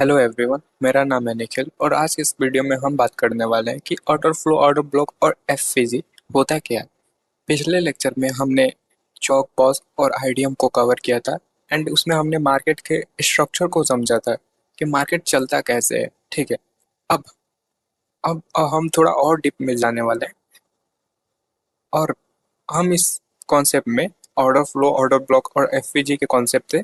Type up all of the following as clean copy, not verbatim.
Hello everyone, मेरा नाम है निखिल और आज की इस वीडियो में हम बात करने वाले हैं कि ऑर्डर फ्लो, ऑर्डर ब्लॉक और एफसीजी होता क्या है। पिछले लेक्चर में हमने चौक पॉज और आईडीएम को कवर किया था एंड उसमें हमने मार्केट के स्ट्रक्चर को समझा था कि मार्केट चलता कैसे है। ठीक है। अब अब हम थोड़ा और डीप में जाने वाले हैं और हम इस कॉन्सेप्ट में ऑर्डर फ्लो, ऑर्डर ब्लॉक और एफसीजी के कॉन्सेप्ट से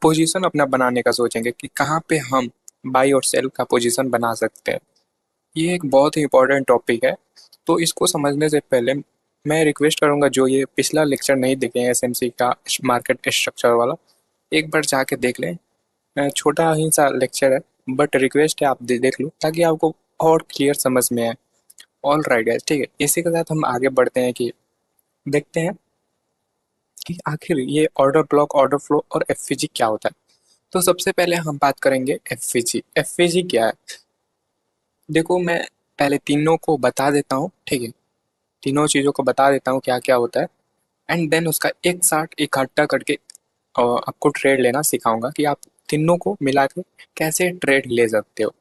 पोजीशन अपना बनाने का सोचेंगे कि कहाँ पे हम बाई और सेल का पोजीशन बना सकते हैं। ये एक बहुत ही इम्पोर्टेंट टॉपिक है। तो इसको समझने से पहले मैं रिक्वेस्ट करूंगा, जो ये पिछला लेक्चर नहीं देखे हैं एसएमसी का मार्केट स्ट्रक्चर वाला, एक बार जाके देख लें। छोटा ही सा लेक्चर है बट रिक्वेस्ट है आप देख लो ताकि आपको और क्लियर समझ में आए। ऑल राइट है, ठीक है। इसी के साथ हम आगे बढ़ते हैं कि देखते हैं कि आखिर ये ऑर्डर ब्लॉक, ऑर्डर फ्लो और एफवीजी क्या होता है। तो सबसे पहले हम बात करेंगे एफवीजी। एफवीजी क्या है? देखो, मैं पहले तीनों को बता देता हूँ, ठीक है। तीनों चीज़ों को बता देता हूँ क्या क्या होता है एंड देन उसका एक साथ इकट्ठा करके आपको ट्रेड लेना सिखाऊंगा कि आप तीनों को मिला के कैसे ट्रेड ले सकते हो।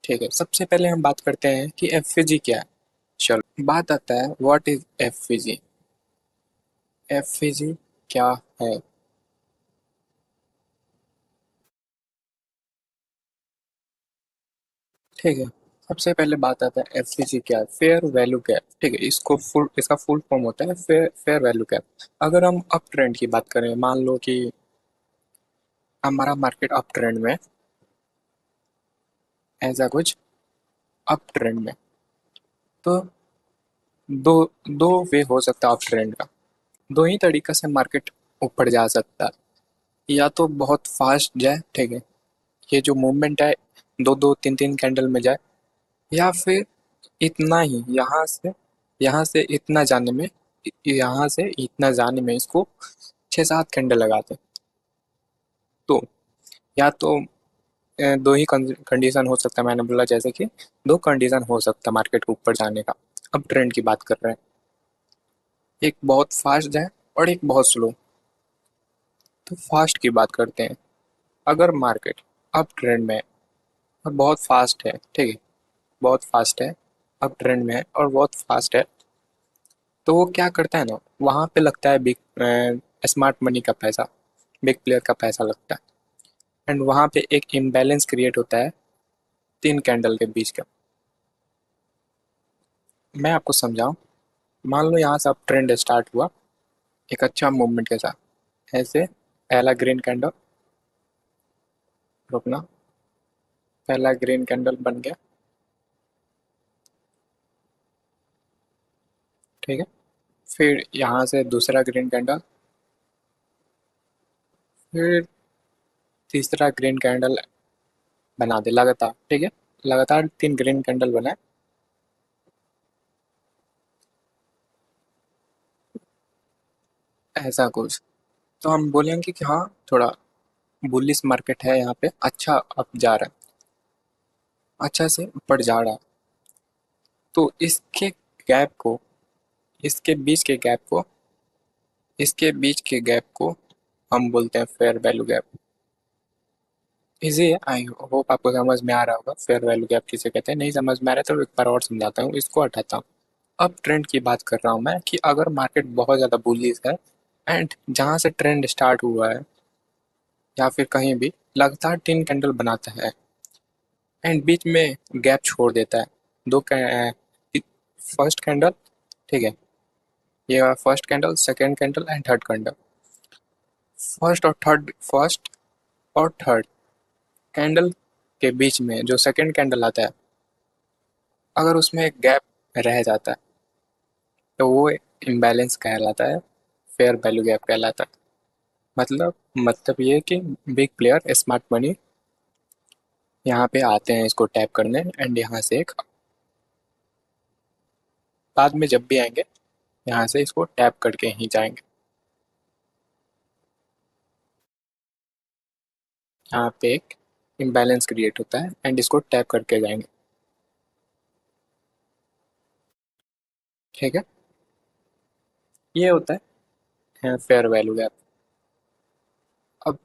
ठीक है, सबसे पहले हम बात करते हैं कि एफवीजी क्या है। चलो, बात आता है व्हाट इज एफवीजी। एफवीजी क्या है? ठीक है, सबसे पहले बात आता है एफवीजी क्या है। फेयर वैल्यू गैप, ठीक है। इसका फुल फॉर्म होता है फेयर फेयर वैल्यू गैप। अगर हम अप ट्रेंड की बात करें, मान लो कि हमारा मार्केट अप ट्रेंड में, ऐसा कुछ अप ट्रेंड में, तो दो दो वे हो सकता है अप ट्रेंड का। दो ही तरीका से मार्केट ऊपर जा सकता है। या तो बहुत फास्ट जाए, ठीक है, ये जो मूवमेंट है दो दो तीन तीन कैंडल में जाए, या फिर इतना ही यहाँ से इतना जाने में इसको 6-7 कैंडल लगाते। तो या तो दो ही कंडीशन हो सकता है, मैंने बोला जैसे कि दो कंडीशन हो सकता है मार्केट को ऊपर जाने का। अब ट्रेंड की बात कर रहे हैं, एक बहुत फास्ट जाए और एक बहुत स्लो। तो फास्ट की बात करते हैं। अगर मार्केट अप ट्रेंड में है और बहुत फास्ट है, ठीक है, बहुत फास्ट है, अप ट्रेंड में है और बहुत फास्ट है, तो वो क्या करता है ना, वहाँ पे लगता है बिग स्मार्ट मनी का पैसा, बिग प्लेयर का पैसा लगता है एंड वहाँ पे एक इम्बैलेंस क्रिएट होता है तीन कैंडल के बीच का। मैं आपको समझाऊं, मान लो यहाँ से अब ट्रेंड स्टार्ट हुआ एक अच्छा मूवमेंट के साथ, ऐसे पहला ग्रीन कैंडल, रुकना, पहला ग्रीन कैंडल बन गया, ठीक है। फिर यहाँ से दूसरा ग्रीन कैंडल, फिर तीसरा ग्रीन कैंडल बना दे लगातार, ठीक है। लगातार तीन ग्रीन कैंडल बनाए, ऐसा कुछ। तो हम बोलेंगे कि हाँ, थोड़ा बुलिश मार्केट है, यहाँ पे अच्छा अप जा रहा है, अच्छा से ऊपर जा रहा है। तो गैप को इसके बीच के गैप को इसके बीच के गैप को हम बोलते हैं फेयर वैल्यू गैप। इजी है, आई होप आपको समझ में आ रहा होगा फेयर वैल्यू गैप किसे कहते हैं। नहीं समझ में आ रहा है तो एक बार और समझाता हूँ, इसको हटाता हूँ। अब ट्रेंड की बात कर रहा हूँ मैं कि अगर मार्केट बहुत ज़्यादा बुलिश है एंड जहाँ से ट्रेंड स्टार्ट हुआ है या फिर कहीं भी लगातार तीन कैंडल बनाता है एंड बीच में गैप छोड़ देता है, दो फर्स्ट कैंडल, ठीक है, ये first candle, second candle and third candle. First और थर्ड कैंडल के बीच में जो सेकेंड कैंडल आता है, अगर उसमें एक गैप रह जाता है तो वो इम्बैलेंस कहलाता है, फेयर वैल्यू गैप कहलाता है। मतलब ये है कि बिग प्लेयर स्मार्ट मनी यहाँ पे आते हैं इसको टैप करने एंड यहाँ से एक, बाद में जब भी आएंगे यहाँ से इसको टैप करके ही जाएंगे। यहाँ पे एक इम्बैलेंस क्रिएट होता है एंड इसको टैप करके जाएंगे, ठीक है। ये होता है फेयर वैल्यू गैप। अब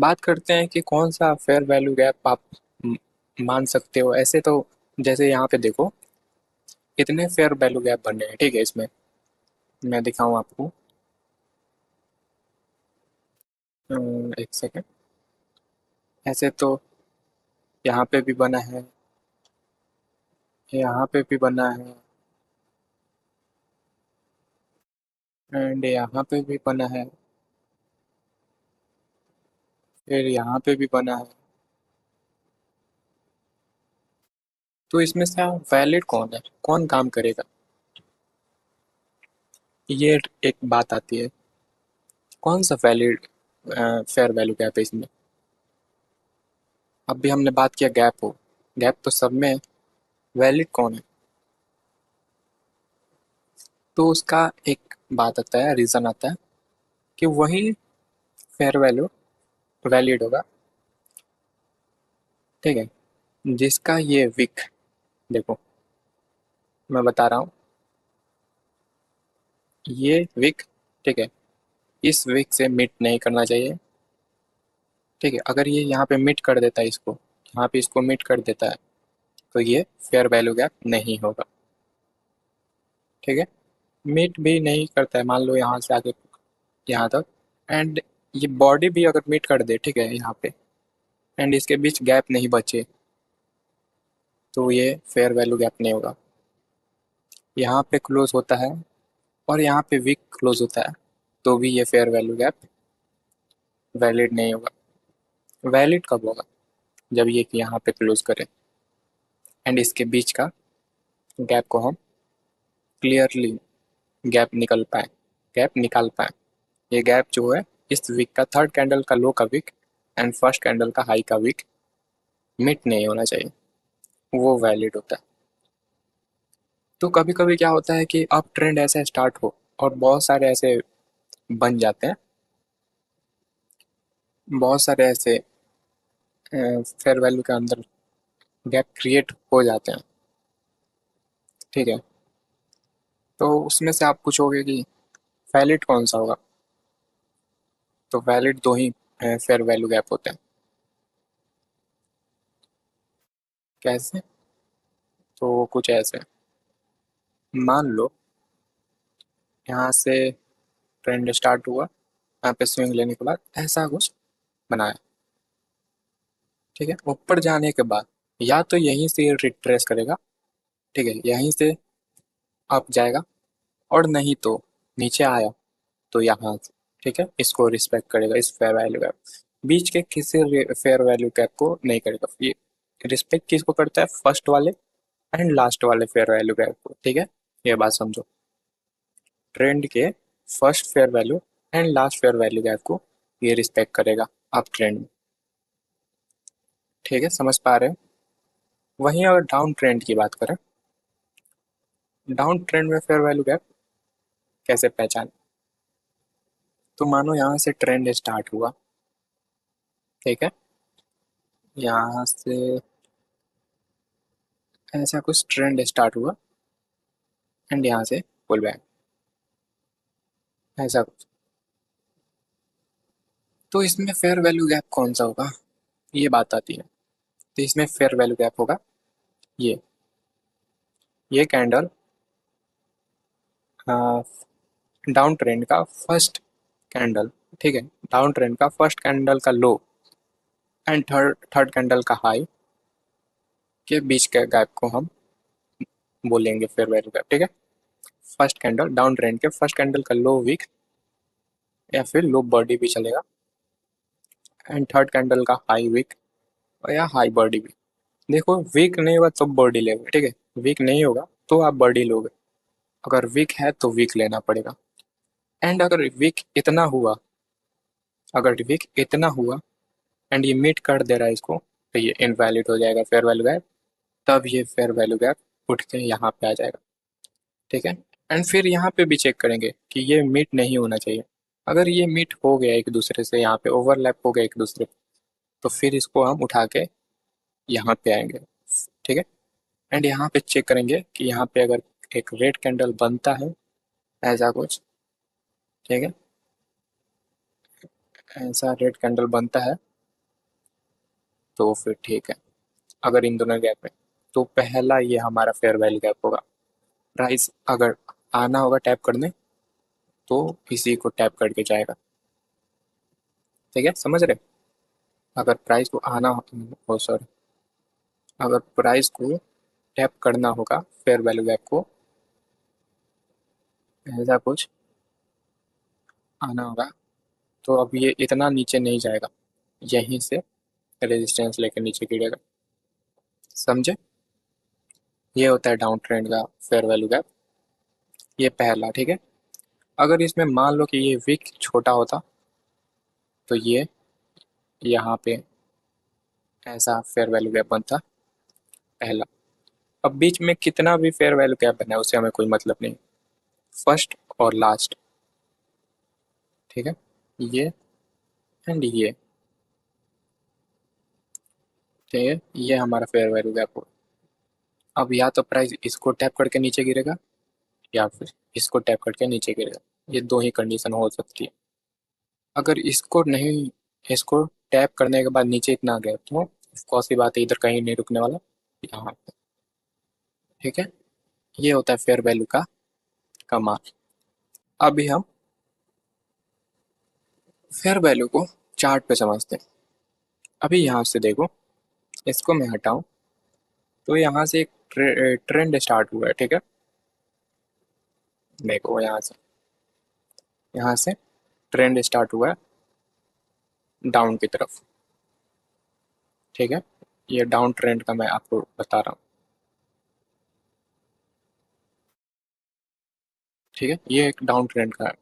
बात करते हैं कि कौन सा फेयर वैल्यू गैप आप म- मान सकते हो। ऐसे तो जैसे यहाँ पे देखो, कितने फेयर वैल्यू गैप बन रहे हैं, ठीक है। इसमें मैं दिखाऊं आपको। एक सेकेंड। ऐसे तो यहाँ पे भी बना है, यहाँ पे भी बना है, एंड यहाँ पे भी बना है, फिर यहाँ पे भी बना है। तो इसमें से वैलिड कौन है, कौन काम करेगा, ये एक बात आती है। कौन सा वैलिड फेयर वैल्यू गैप है इसमें। अभी हमने बात किया गैप हो, गैप तो सब में है, वैलिड कौन है। तो उसका एक बात आता है, रीज़न आता है कि वही फेयर वैल्यू वैलिड होगा, ठीक है, जिसका ये विक, देखो मैं बता रहा हूँ, ये विक, ठीक है, इस विक से मीट नहीं करना चाहिए, ठीक है। अगर ये यहाँ पे मीट कर देता है इसको, यहाँ पे इसको मीट कर देता है, तो ये फेयर वैल्यू गैप नहीं होगा, ठीक है। मीट भी नहीं करता है, मान लो यहाँ से आगे यहाँ तक, एंड ये बॉडी भी अगर मीट कर दे, ठीक है, यहाँ पे, एंड इसके बीच गैप नहीं बचे, तो ये फेयर वैल्यू गैप नहीं होगा। यहाँ पे क्लोज होता है और यहाँ पे वीक क्लोज होता है, तो भी ये फेयर वैल्यू गैप वैलिड नहीं होगा। वैलिड कब होगा, जब ये कि यहाँ पे क्लोज करें एंड इसके बीच का गैप को हम क्लियरली गैप निकल पाए, गैप निकाल पाए। ये गैप जो है, इस वीक का थर्ड कैंडल का लो का वीक एंड फर्स्ट कैंडल का हाई का वीक मिट नहीं होना चाहिए, वो वैलिड होता है। तो कभी कभी क्या होता है कि अब ट्रेंड ऐसा स्टार्ट हो और बहुत सारे ऐसे बन जाते हैं, बहुत सारे ऐसे फेयर वैल्यू के अंदर गैप क्रिएट हो जाते हैं, ठीक है। तो उसमें से आप पूछोगे कि वैलिड कौन सा होगा। तो वैलिड दो ही फेयर वैल्यू गैप होते हैं। कैसे, तो कुछ ऐसे, मान लो यहाँ से ट्रेंड स्टार्ट हुआ, यहाँ पे स्विंग लेने के बाद ऐसा कुछ बनाया, ठीक है। ऊपर जाने के बाद या तो यहीं से रिट्रेस करेगा, ठीक है, यहीं से अप जाएगा, और नहीं तो नीचे आया तो यहाँ से, ठीक है, इसको रिस्पेक्ट करेगा, इस फेयर वैल्यू गैप, बीच के किसी फेयर वैल्यू गैप को नहीं करेगा। ये रिस्पेक्ट किसको करता है, फर्स्ट वाले एंड लास्ट वाले फेयर वैल्यू गैप को, ठीक है। ये बात समझो, ट्रेंड के first fair value and last fair value gap को ये रिस्पेक्ट करेगा अप ट्रेंड में, ठीक है, समझ पा रहे हो। वहीं अगर डाउन ट्रेंड की बात करें, डाउन ट्रेंड में फेयर वैल्यू गैप कैसे पहचान। तो मानो यहाँ से ट्रेंड स्टार्ट हुआ, ठीक है, यहाँ से ऐसा कुछ ट्रेंड स्टार्ट हुआ एंड यहाँ से पुल बैक, ऐसा कुछ। तो इसमें फेयर वैल्यू गैप कौन सा होगा, ये बात आती है। तो इसमें फेयर वैल्यू गैप होगा ये ये कैंडल डाउन ट्रेंड का फर्स्ट कैंडल, ठीक है, डाउन ट्रेंड का फर्स्ट कैंडल का लो एंड थर्ड थर्ड कैंडल का हाई के बीच के गैप को हम बोलेंगे फेयर वैल्यू गैप, ठीक है। फर्स्ट कैंडल डाउन ट्रेंड के फर्स्ट कैंडल का लो वीक या फिर लो बॉडी भी चलेगा, एंड थर्ड कैंडल का हाई वीक या हाई बॉडी भी। देखो वीक नहीं होगा तो बॉडी लेंगे, ठीक है, वीक नहीं होगा तो आप बॉडी लोगे, अगर वीक है तो वीक लेना पड़ेगा। एंड अगर वीक इतना हुआ, अगर वीक इतना हुआ एंड ये मीट कर दे रहा है इसको, तो ये इनवैलिड हो जाएगा फेयर वैल्यू गैप, तब ये फेयर वैल्यू गैप उठ के यहाँ पे आ जाएगा, ठीक है। एंड फिर यहाँ पे भी चेक करेंगे कि ये मीट नहीं होना चाहिए। अगर ये मीट हो गया एक दूसरे से, यहाँ पे ओवरलैप हो गया एक दूसरे पे, तो फिर इसको हम उठा के यहाँ पे आएंगे, ठीक है। एंड यहाँ पे चेक करेंगे कि यहाँ पे अगर एक रेड कैंडल बनता है, ऐसा कुछ, ठीक है, ऐसा रेड कैंडल बनता है, तो फिर ठीक है। अगर इन दोनों गैप है तो पहला ये हमारा फेयर वैल्यू गैप होगा। प्राइस अगर आना होगा टैप करने तो इसी को टैप करके जाएगा। ठीक है, समझ रहे? अगर प्राइस को आना हो, सॉरी, अगर प्राइस को टैप करना होगा फेयर वैल्यू गैप को, ऐसा कुछ आना होगा, तो अब ये इतना नीचे नहीं जाएगा, यहीं से रेजिस्टेंस लेकर नीचे गिरेगा। समझे? ये होता है डाउन ट्रेंड का फेयर वैल्यू गैप। ये पहला, ठीक है। अगर इसमें मान लो कि ये विक छोटा होता तो ये यहाँ पे ऐसा फेयर वैल्यू गैप बनता, पहला। अब बीच में कितना भी फेयर वैल्यू गैप बना है उससे हमें कोई मतलब नहीं, फर्स्ट और लास्ट, ठीक है, ये एंड ये, ठीक है, ये हमारा फेयर वैल्यू गैप होगा। अब या तो प्राइस इसको टैप करके नीचे गिरेगा या फिर इसको टैप करके नीचे गिरेगा, ये दो ही कंडीशन हो सकती है। अगर इसको नहीं, इसको टैप करने के बाद नीचे इतना गया तो कौन सी बात है, इधर कहीं नहीं रुकने वाला, यहाँ पे। ठीक है, ये होता है फेयर वैल्यू का कमाल। अभी हम फेयर वैल्यू को चार्ट पे समझते हैं। अभी यहाँ से देखो, इसको मैं हटाऊं तो यहाँ से एक ट्रेंड स्टार्ट हुआ है, ठीक है। देखो यहाँ से ट्रेंड स्टार्ट हुआ है डाउन की तरफ, ठीक है। ये डाउन ट्रेंड का मैं आपको बता रहा हूँ, ठीक है, ये एक डाउन ट्रेंड का है।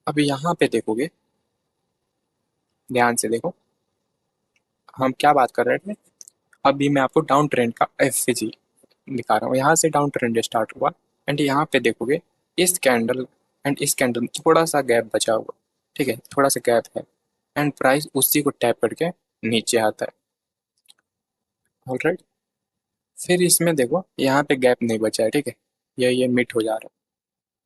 अभी यहाँ पे देखोगे, ध्यान से देखो, हम क्या बात कर रहे थे। अभी मैं आपको डाउन ट्रेंड का एफजी दिखा रहा हूँ। यहाँ से डाउन ट्रेंड स्टार्ट हुआ एंड यहाँ पे देखोगे इस कैंडल एंड इस कैंडल में थोड़ा सा गैप बचा हुआ, ठीक है, थोड़ा सा गैप है एंड प्राइस उसी को टैप करके नीचे आता है। ऑलराइट, फिर इसमें देखो यहाँ पे गैप नहीं बचा है, ठीक है, ये मीट हो जा रहा है।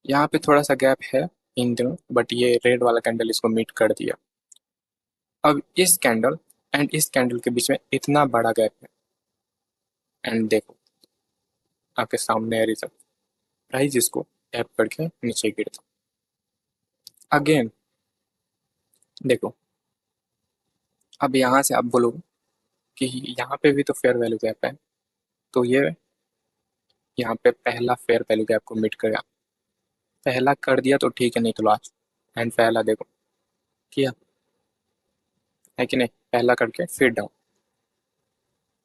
यहाँ पे थोड़ा सा गैप है इन दोनों, बट ये रेड वाला कैंडल इसको मीट कर दिया। अब इस कैंडल एंड इस कैंडल के बीच में इतना बड़ा गैप है एंड देखो आपके सामने है रिजल्ट, प्राइस इसको टैप करके नीचे गिरता। अगेन देखो, अब यहाँ से आप बोलो कि यहाँ पे भी तो फेयर वैल्यू गैप है, तो ये यहाँ पे पहला फेयर वैल्यू गैप को मीट करेगा। पहला कर दिया तो ठीक है, नहीं तो लास्ट एंड पहला देखो किया है कि नहीं, पहला करके फिर डाउन,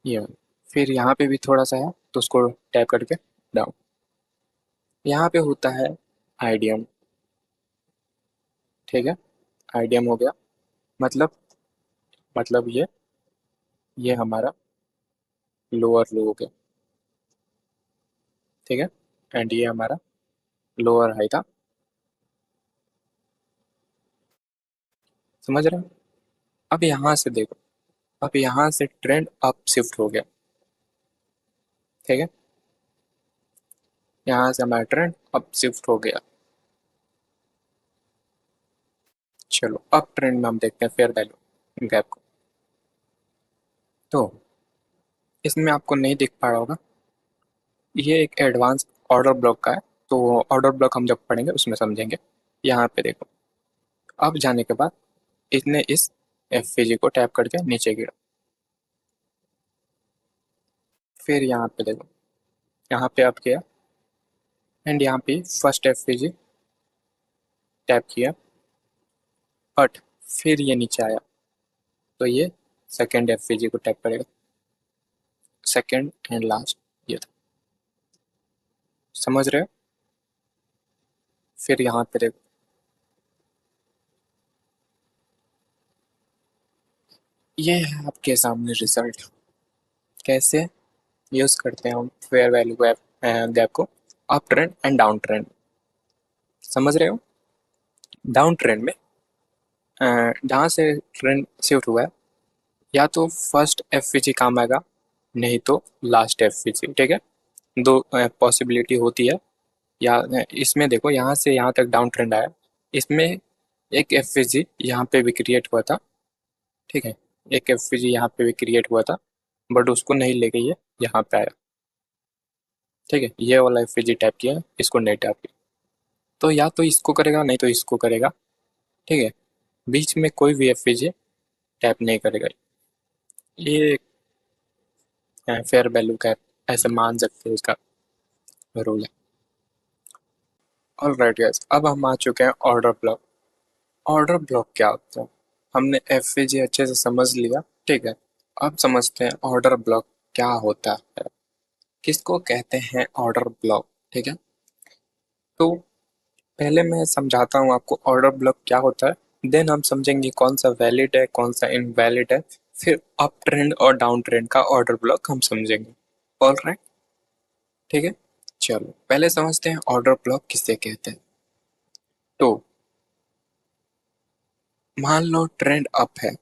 ये वाला। फिर यहाँ पे भी थोड़ा सा है तो उसको टैप करके डाउन। यहाँ पे होता है आईडीएम, ठीक है, आईडीएम हो गया। मतलब ये हमारा लोअर लो हो गया, ठीक है, एंड ये हमारा लोअर हाई था। समझ रहे हो? अब यहाँ से देखो, अब यहाँ से ट्रेंड अप शिफ्ट हो गया, ठीक है, यहाँ से हमारा ट्रेंड अप शिफ्ट हो गया। चलो अब ट्रेंड में हम देखते हैं फेयर वैल्यू गैप को। तो इसमें आपको नहीं दिख पा रहा होगा, ये एक एडवांस ऑर्डर ब्लॉक का है, तो ऑर्डर ब्लॉक हम जब पढ़ेंगे उसमें समझेंगे। यहाँ पे देखो, अब जाने के बाद इसने इस एफ को टैप करके नीचे गिरा। फिर यहाँ पे देखो, यहाँ पे आप किया एंड यहाँ पे फर्स्ट एफ टैप किया, बट फिर ये नीचे आया तो ये सेकेंड एफ को टैप करेगा, सेकेंड एंड लास्ट ये था। समझ रहे हो? फिर यहाँ पे देखो, ये है आपके सामने रिजल्ट। कैसे यूज करते हैं हम फेयर वैल्यू गैप को up trend and down trend. समझ रहे हो? डाउन ट्रेंड में जहाँ से ट्रेंड शिफ्ट हुआ है, या तो फर्स्ट एफ काम आएगा, नहीं तो लास्ट एफ, ठीक है, दो पॉसिबिलिटी होती है। या इसमें देखो, यहाँ से यहाँ तक डाउन ट्रेंड आया, इसमें एक एफ यहाँ पे भी क्रिएट हुआ था, ठीक है, एक एफवीजी यहाँ पे भी क्रिएट हुआ था, बट उसको नहीं लेके ये यहाँ पे आया। ठीक है, ये वाला एफवीजी टैप किया, इसको नहीं टैप किया, तो या तो इसको करेगा नहीं तो इसको करेगा। ठीक है, बीच में कोई भी एफवीजी टैप नहीं करेगा। ये फेयर वैल्यू का ऐसे मान सकते हैं, इसका रूल है। ऑल राइट गाइस, अब हम आ चुके हैं ऑर्डर ब्लॉक। ऑर्डर ब्लॉक क्या होता है? हमने एफवीजी अच्छे से समझ लिया। ठीक है, अब समझते हैं ऑर्डर ब्लॉक क्या होता है, किसको कहते हैं ऑर्डर ब्लॉक। ठीक है, तो पहले मैं समझाता हूँ आपको ऑर्डर ब्लॉक क्या होता है, देन हम समझेंगे कौन सा वैलिड है कौन सा इनवैलिड है, फिर अप ट्रेंड और डाउन ट्रेंड का ऑर्डर ब्लॉक हम समझेंगे। ऑल राइट, ठीक है, चलो पहले समझते हैं ऑर्डर ब्लॉक किसे कहते हैं। तो मान लो ट्रेंड अप है,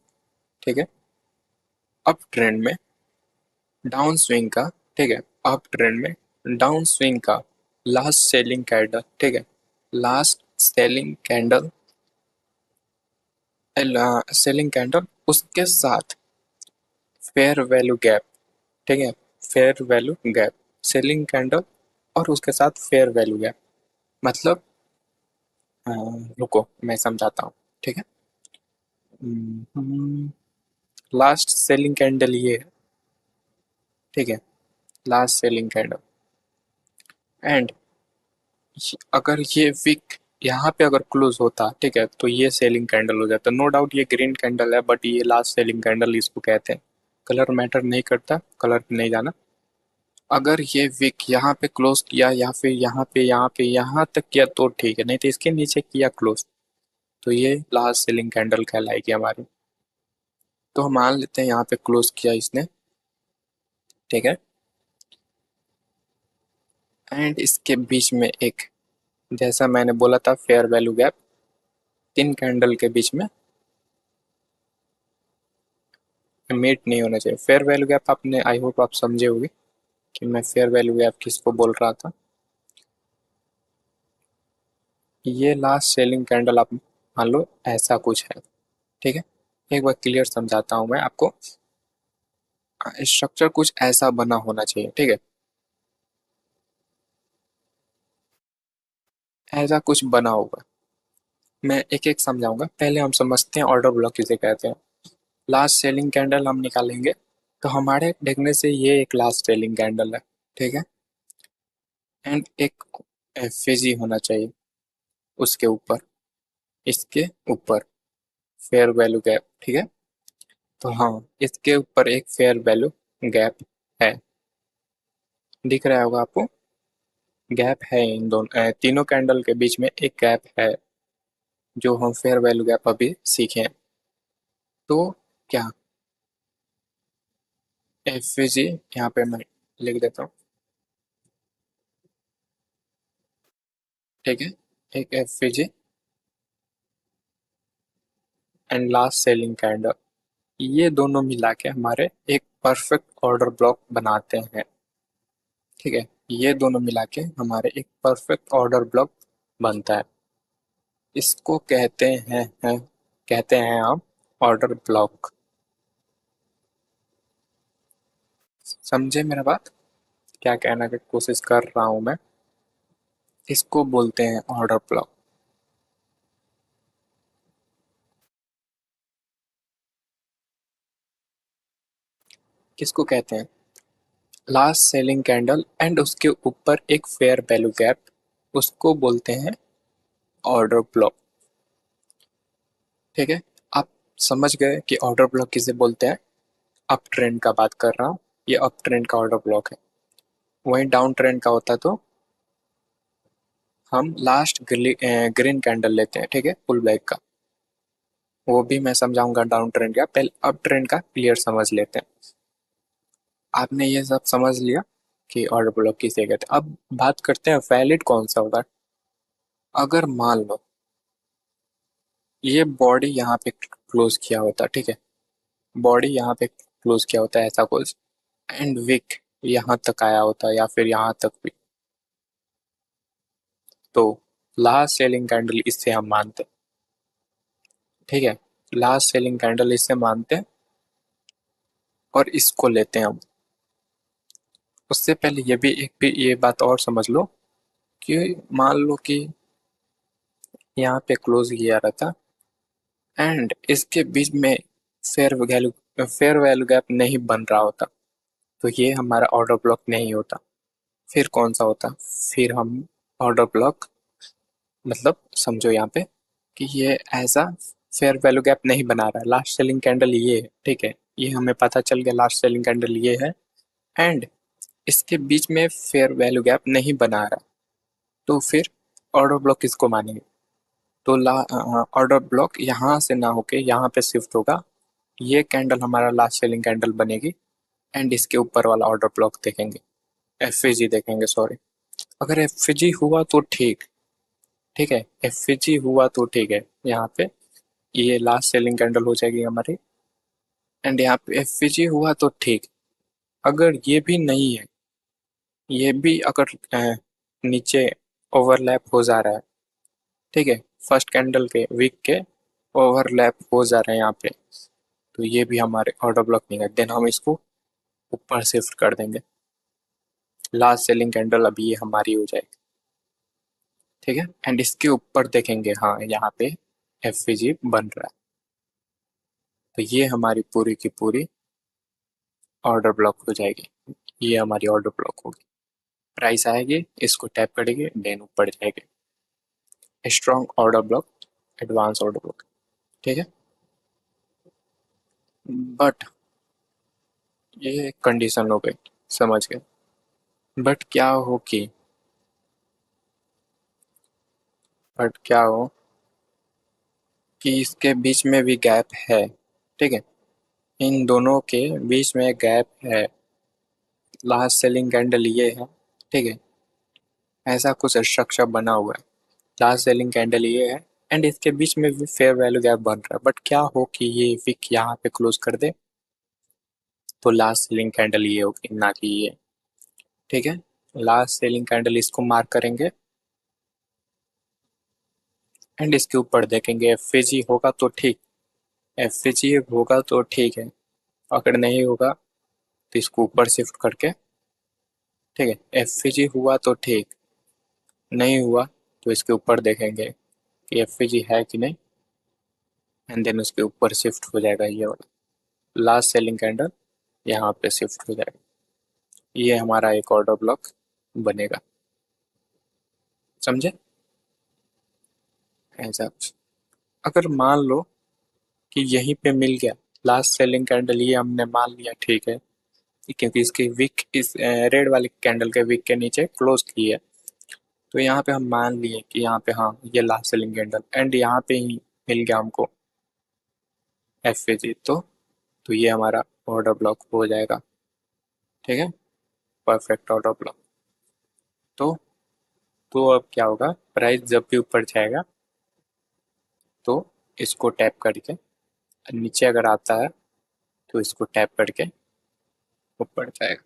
ठीक है, अप ट्रेंड में डाउन स्विंग का, ठीक है, अप ट्रेंड में डाउन स्विंग का लास्ट सेलिंग कैंडल, ठीक है, last selling candle, selling candle उसके साथ फेयर वैल्यू गैप, ठीक है, fair value gap, selling candle और उसके साथ फेयर वैल्यू गैप, मतलब रुको मैं समझाता हूँ। ठीक है, लास्ट सेलिंग कैंडल ये है, ठीक है, लास्ट सेलिंग कैंडल, एंड अगर ये विक यहाँ पे अगर क्लोज होता, ठीक है, तो ये सेलिंग कैंडल हो जाता। नो डाउट ये ग्रीन कैंडल है, बट ये लास्ट सेलिंग कैंडल इसको कहते हैं। कलर मैटर नहीं करता, कलर नहीं जाना। अगर ये विक यहाँ पे क्लोज किया या फिर यहाँ तक किया तो ठीक है, नहीं तो इसके नीचे किया क्लोज, तो ये लास्ट सेलिंग कैंडल कहलाएगी हमारी। तो हम मान लेते हैं यहाँ पे क्लोज किया इसने, ठीक है, एंड इसके बीच में एक, जैसा मैंने बोला था फेयर वैल्यू गैप, तीन कैंडल के बीच में मीट नहीं होना चाहिए। फेयर वैल्यू गैप आपने, आई होप आप समझे होंगे कि मैं फेयर वैल्यू गैप किसको बोल रहा था। ये लास्ट सेलिंग कैंडल आप मान लो ऐसा कुछ है, ठीक है, एक बार क्लियर समझाता हूँ मैं आपको। स्ट्रक्चर कुछ ऐसा बना होना चाहिए, ठीक है, ऐसा कुछ बना होगा। मैं एक एक समझाऊंगा, पहले हम समझते हैं ऑर्डर ब्लॉक किसे कहते हैं। लास्ट सेलिंग कैंडल हम निकालेंगे, तो हमारे देखने से ये एक लास्ट सेलिंग कैंडल है, ठीक है, एंड एक एफवीजी होना चाहिए उसके ऊपर, इसके ऊपर फेयर वैल्यू गैप, ठीक है, तो हाँ इसके ऊपर एक फेयर वैल्यू गैप है, दिख रहा होगा आपको, गैप है इन दोनों तीनों कैंडल के बीच में एक गैप है, जो हम फेयर वैल्यू गैप अभी सीखे हैं। तो क्या एफवीजी यहाँ पे मैं लिख देता हूँ, ठीक है, एक FVG and last selling candle, ये दोनों मिला के हमारे एक परफेक्ट ऑर्डर ब्लॉक बनाते हैं। ठीक है, ये दोनों मिला के हमारे एक परफेक्ट ऑर्डर ब्लॉक बनता है, इसको कहते हैं हम ऑर्डर ब्लॉक। समझे मेरा बात, क्या कहना की कोशिश कर रहा हूं मैं, इसको बोलते हैं ऑर्डर ब्लॉक। किसको कहते हैं? लास्ट सेलिंग कैंडल एंड उसके ऊपर एक फेयर वैल्यू गैप, उसको बोलते हैं ऑर्डर ब्लॉक। ठीक है, आप समझ गए कि ऑर्डर ब्लॉक किसे बोलते हैं। अप ट्रेंड का बात कर रहा हूँ, ये अप ट्रेंड का ऑर्डर ब्लॉक है। वहीं डाउन ट्रेंड का होता तो हम लास्ट ग्रीन कैंडल लेते हैं, ठीक है, पुल बैक का, वो भी मैं समझाऊंगा डाउन ट्रेंड का। पहले अप ट्रेंड का क्लियर समझ लेते हैं। आपने ये सब समझ लिया कि ऑर्डर ब्लॉक किसे कहते हैं। अब बात करते हैं वैलिड कौन सा होगा। अगर मान लो ये बॉडी यहाँ पे क्लोज किया होता, ठीक है, बॉडी यहाँ पे क्लोज किया होता है ऐसा कुछ, एंड विक यहाँ तक आया होता या फिर यहाँ तक भी, तो लास्ट सेलिंग कैंडल इससे हम मानते हैं। ठीक है, लास्ट सेलिंग कैंडल इससे मानते हैं, और इसको लेते हैं हम। उससे पहले ये बात और समझ लो कि मान लो कि यहाँ पे क्लोज किया रहता एंड इसके बीच में फेयर वैल्यू गैप नहीं बन रहा होता, तो ये हमारा ऑर्डर ब्लॉक नहीं होता। फिर कौन सा होता? फिर हम ऑर्डर ब्लॉक, मतलब समझो यहाँ पे कि ये ऐसा फेयर वैल्यू गैप नहीं बना रहा है। लास्ट सेलिंग कैंडल ये है, ठीक है, ये हमें पता चल गया लास्ट सेलिंग कैंडल ये है एंड इसके बीच में फेयर वैल्यू गैप नहीं बना रहा, तो फिर ऑर्डर ब्लॉक किसको मानेंगे? तो ऑर्डर ब्लॉक यहाँ से ना होके यहाँ पे शिफ्ट होगा। ये कैंडल हमारा लास्ट सेलिंग कैंडल बनेगी एंड इसके ऊपर वाला ऑर्डर ब्लॉक देखेंगे, एफ देखेंगे, सॉरी। अगर एफ हुआ तो ठीक, ठीक है, एफ हुआ तो ठीक है। यहाँ पे ये लास्ट सेलिंग कैंडल हो जाएगी हमारी एंड यहाँ पे एफ हुआ तो ठीक। अगर ये भी नहीं है, ये भी अगर नीचे ओवरलैप हो जा रहा है, ठीक है, फर्स्ट कैंडल के वीक के ओवरलैप हो जा रहे हैं यहाँ पे, तो ये भी हमारे ऑर्डर ब्लॉक नहीं है। देन हम इसको ऊपर शिफ्ट कर देंगे। लास्ट सेलिंग कैंडल अभी ये हमारी हो जाएगी, ठीक है, एंड इसके ऊपर देखेंगे, हाँ यहाँ पे एफ बन रहा है, तो ये हमारी पूरी की पूरी ऑर्डर ब्लॉक हो जाएगी। ये हमारी ऑर्डर ब्लॉक होगी। प्राइस आएगी, इसको टैप करेंगे, देन ऊपर जाएगी। Strong order block, advance order block, ठीक है। बट ये कंडीशन हो गई, समझ गए। बट क्या हो कि बट क्या हो कि इसके बीच में भी गैप है, ठीक है, इन दोनों के बीच में गैप है। लास्ट सेलिंग कैंडल ये है, ठीक है, ऐसा कुछ स्ट्रक्चर बना हुआ है। लास्ट सेलिंग कैंडल ये है एंड इसके बीच में भी फेयर वैल्यू गैप बन रहा है। बट क्या हो कि ये विक यहाँ पे क्लोज कर दे, तो लास्ट सेलिंग कैंडल ये होगी, ना कि ये, ठीक है। लास्ट सेलिंग कैंडल इसको मार्क करेंगे एंड इसके ऊपर देखेंगे एफ होगा तो ठीक, एफ होगा तो ठीक है। अगर नहीं होगा तो इसको ऊपर शिफ्ट करके, ठीक है, एफ हुआ तो ठीक, नहीं हुआ तो इसके ऊपर देखेंगे कि एफ है कि नहीं एंड देन उसके ऊपर शिफ्ट हो जाएगा ये वाला लास्ट सेलिंग कैंडल, यहाँ पे शिफ्ट हो जाएगा। ये हमारा एक ऑर्डर ब्लॉक बनेगा, समझे? ऐसा कुछ। अगर मान लो कि यहीं पे मिल गया लास्ट सेलिंग कैंडल, ये हमने मान लिया, ठीक है, क्योंकि इसकी विक इस रेड वाली कैंडल के विक के नीचे क्लोज की है, तो यहाँ पे हम मान लिए कि यहाँ पे हाँ ये लास्ट सेलिंग कैंडल एंड यहाँ पे ही मिल गया हमको एफ तो ये हमारा ऑर्डर ब्लॉक हो जाएगा, ठीक है, परफेक्ट ऑर्डर ब्लॉक। तो अब क्या होगा, प्राइस जब भी ऊपर जाएगा तो इसको टैप करके, नीचे अगर आता है तो इसको टैप करके ऊपर जाएगा,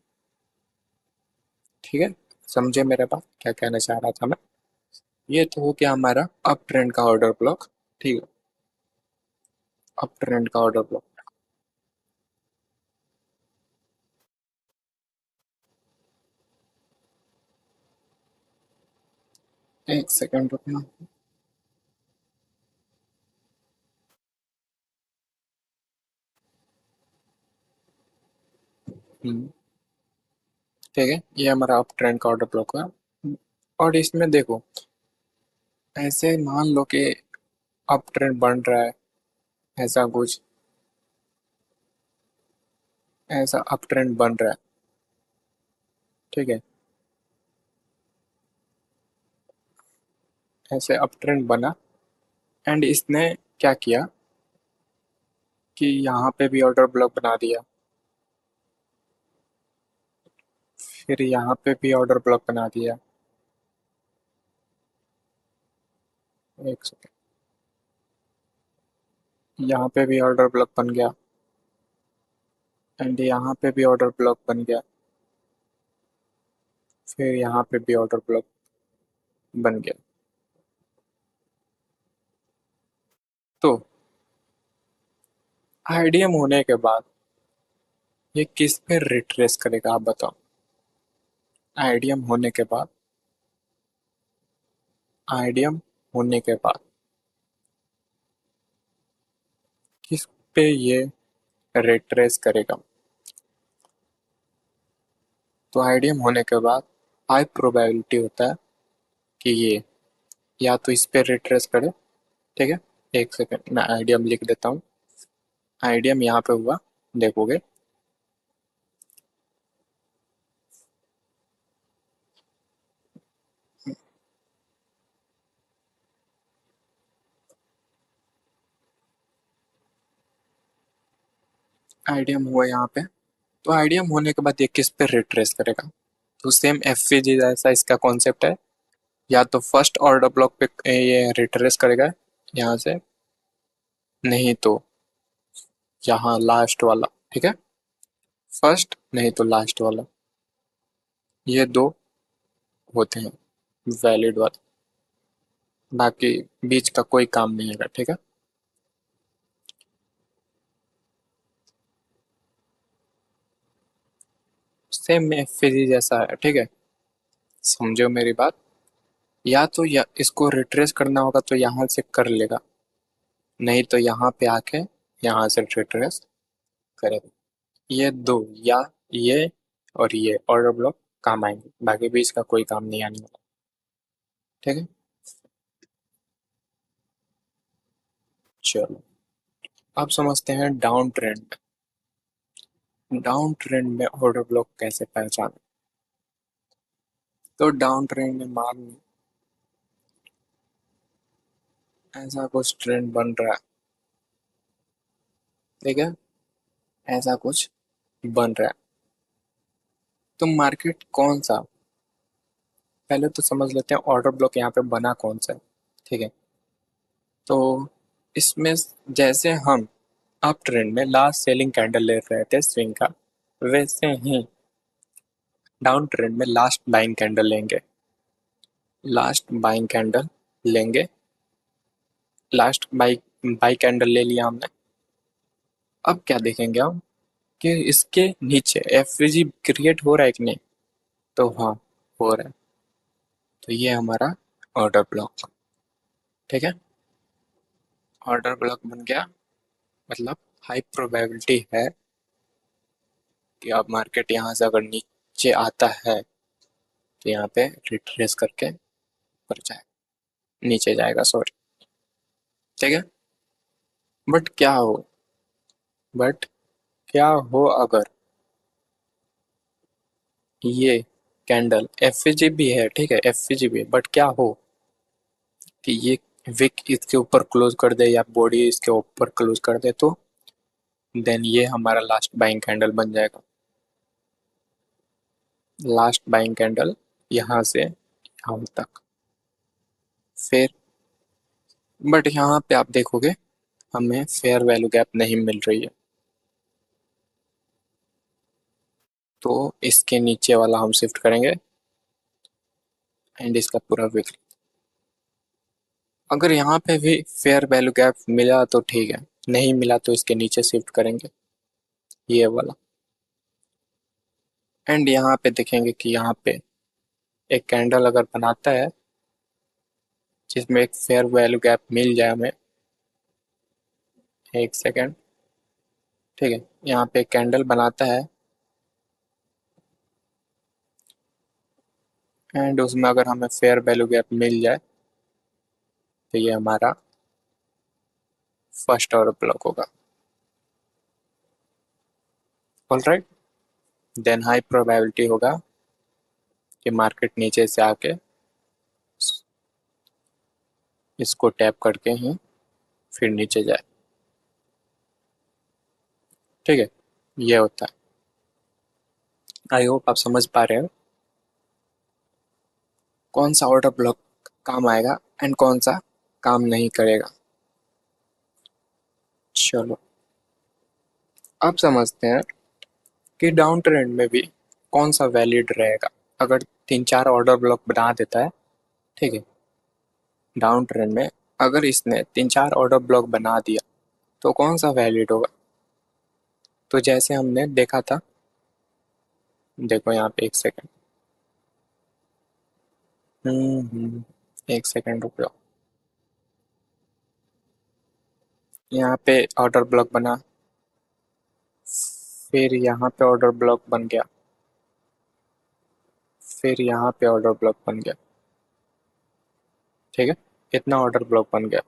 ठीक है। समझे मेरे बात क्या कहना चाह रहा था मैं? ये तो हो गया हमारा अप ट्रेंड का ऑर्डर ब्लॉक, ठीक है, अप ट्रेंड का ऑर्डर ब्लॉक। एक सेकंड रुकना। हम्म, ठीक है, ये हमारा अप ट्रेंड का ऑर्डर ब्लॉक हुआ। और इसमें देखो, ऐसे मान लो कि अप ट्रेंड बन रहा है, ऐसा कुछ, ऐसा अप ट्रेंड बन रहा है, ठीक है, ऐसे अप ट्रेंड बना एंड इसने क्या किया कि यहाँ पे भी ऑर्डर ब्लॉक बना दिया, फिर यहाँ पे भी ऑर्डर ब्लॉक बना दिया। एक सेकंड, यहाँ पे भी ऑर्डर ब्लॉक बन गया एंड यहाँ पे भी ऑर्डर ब्लॉक बन गया, फिर यहाँ पे भी ऑर्डर ब्लॉक बन गया। तो आईडीएम होने के बाद ये किस पे रिट्रेस करेगा आप बताओ। आइडियम होने के बाद, आइडियम होने के बाद किस पे ये रिट्रेस करेगा। तो आइडियम होने के बाद हाई प्रोबेबिलिटी होता है कि ये या तो इस पे रिट्रेस करे। ठीक है, एक सेकंड मैं आइडियम लिख देता हूँ। आइडियम यहाँ पे हुआ, देखोगे आइडियम हुआ यहाँ पे। तो आइडियम होने के बाद ये किस पे रिट्रेस करेगा। तो सेम एफ जी जैसा इसका कॉन्सेप्ट है, या तो फर्स्ट ऑर्डर ब्लॉक पे ये रिट्रेस करेगा यहाँ से, नहीं तो यहाँ लास्ट वाला। ठीक है, फर्स्ट नहीं तो लास्ट वाला, ये दो होते हैं वैलिड वाले, बाकी बीच का कोई काम नहीं है। ठीक है, सेम एफ जी जैसा है। ठीक है, समझो मेरी बात। या तो या इसको रिट्रेस करना होगा तो यहाँ से कर लेगा, नहीं तो यहाँ पे आके यहाँ से रिट्रेस करेगा। ये दो, या ये और ये ऑर्डर ब्लॉक काम आएंगे, बाकी भी इसका कोई काम नहीं आने वाला। ठीक है, चलो अब समझते हैं डाउन ट्रेंड। डाउन ट्रेंड में ऑर्डर ब्लॉक कैसे पहचाने। तो डाउन ट्रेंड में मान ऐसा कुछ ट्रेंड बन रहा है। ठीक है, ऐसा कुछ बन रहा है, तो मार्केट कौन सा, पहले तो समझ लेते हैं ऑर्डर ब्लॉक यहाँ पे बना कौन सा है। ठीक है, तो इसमें जैसे हम अप ट्रेंड में लास्ट सेलिंग कैंडल ले रहे थे स्विंग का, वैसे ही डाउन ट्रेंड में लास्ट बाइंग कैंडल लेंगे। लास्ट बाइंग कैंडल लेंगे, लास्ट बाई बाई कैंडल ले लिया हमने। अब क्या देखेंगे हम कि इसके नीचे एफवीजी क्रिएट हो रहा है कि नहीं। तो हाँ, हो रहा है। तो ये हमारा ऑर्डर ब्लॉक। ठीक है, ऑर्डर ब्लॉक बन गया, मतलब हाई प्रोबेबिलिटी है कि अब मार्केट यहाँ से अगर नीचे आता है तो यहाँ पे रिट्रेस करके ऊपर जाएगा, नीचे जाएगा सॉरी। ठीक है, बट क्या हो, बट क्या हो अगर ये कैंडल एफ भी है। ठीक है, एफ भी है, बट क्या हो कि ये विक इसके ऊपर क्लोज कर दे या बॉडी इसके ऊपर क्लोज कर दे, तो देन ये हमारा लास्ट बाइंग कैंडल बन जाएगा। लास्ट बाइंग कैंडल यहाँ से यहाँ तक। फिर बट यहाँ पे आप देखोगे हमें फेयर वैल्यू गैप नहीं मिल रही है, तो इसके नीचे वाला हम शिफ्ट करेंगे एंड इसका पूरा विक। अगर यहाँ पे भी फेयर वैल्यू गैप मिला तो ठीक है, नहीं मिला तो इसके नीचे शिफ्ट करेंगे ये वाला। एंड यहाँ पे देखेंगे कि यहाँ पे एक कैंडल अगर बनाता है जिसमें एक फेयर वैल्यू गैप मिल जाए हमें। एक सेकेंड, ठीक है, यहाँ पे एक कैंडल बनाता है एंड उसमें अगर हमें फेयर वैल्यू गैप मिल जाए तो ये हमारा फर्स्ट ऑर्डर ब्लॉक होगा। ऑलराइट, देन हाई प्रोबेबिलिटी होगा कि मार्केट नीचे से आके इसको टैप करके ही फिर नीचे जाए। ठीक है, ये होता है। आई होप आप समझ पा रहे हो कौन सा ऑर्डर ब्लॉक काम आएगा एंड कौन सा काम नहीं करेगा। चलो अब समझते हैं कि डाउन ट्रेंड में भी कौन सा वैलिड रहेगा। अगर तीन चार ऑर्डर ब्लॉक बना देता है, ठीक है, डाउन ट्रेंड में अगर इसने तीन चार ऑर्डर ब्लॉक बना दिया तो कौन सा वैलिड होगा। तो जैसे हमने देखा था, देखो यहाँ पे एक सेकंड, एक सेकंड रुक जाओ। यहाँ पे ऑर्डर ब्लॉक बना, फिर यहाँ पे ऑर्डर ब्लॉक बन गया, फिर यहाँ पे ऑर्डर ब्लॉक बन गया। ठीक है, इतना ऑर्डर ब्लॉक बन गया,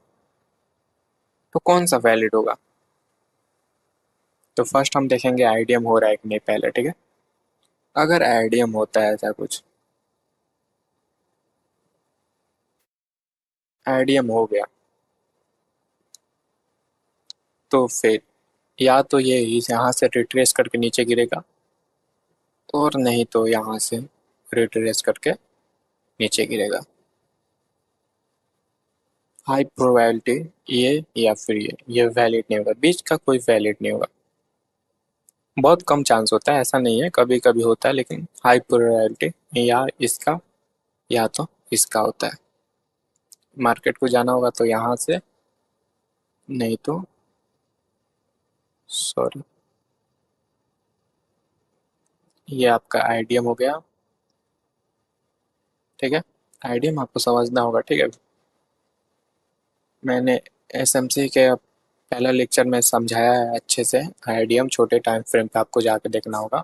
तो कौन सा वैलिड होगा? तो फर्स्ट हम देखेंगे आईडीएम हो रहा है कि नहीं पहले। ठीक है, अगर आईडीएम होता है ऐसा कुछ, आईडीएम हो गया, तो फिर या तो ये यहाँ से रिट्रेस करके नीचे गिरेगा, और नहीं तो यहाँ से रिट्रेस करके नीचे गिरेगा। हाई प्रोबेबिलिटी ये या फिर ये वैलिड नहीं होगा, बीच का कोई वैलिड नहीं होगा। बहुत कम चांस होता है, ऐसा नहीं है, कभी कभी होता है, लेकिन हाई प्रोबेबिलिटी या इसका या तो इसका होता है। मार्केट को जाना होगा तो यहाँ से, नहीं तो सॉरी, ये आपका आईडीएम हो गया। ठीक है, आईडीएम आपको समझना होगा। ठीक है, मैंने एसएमसी के पहला लेक्चर में समझाया है अच्छे से। आईडीएम छोटे टाइम फ्रेम पे आपको जाके देखना होगा।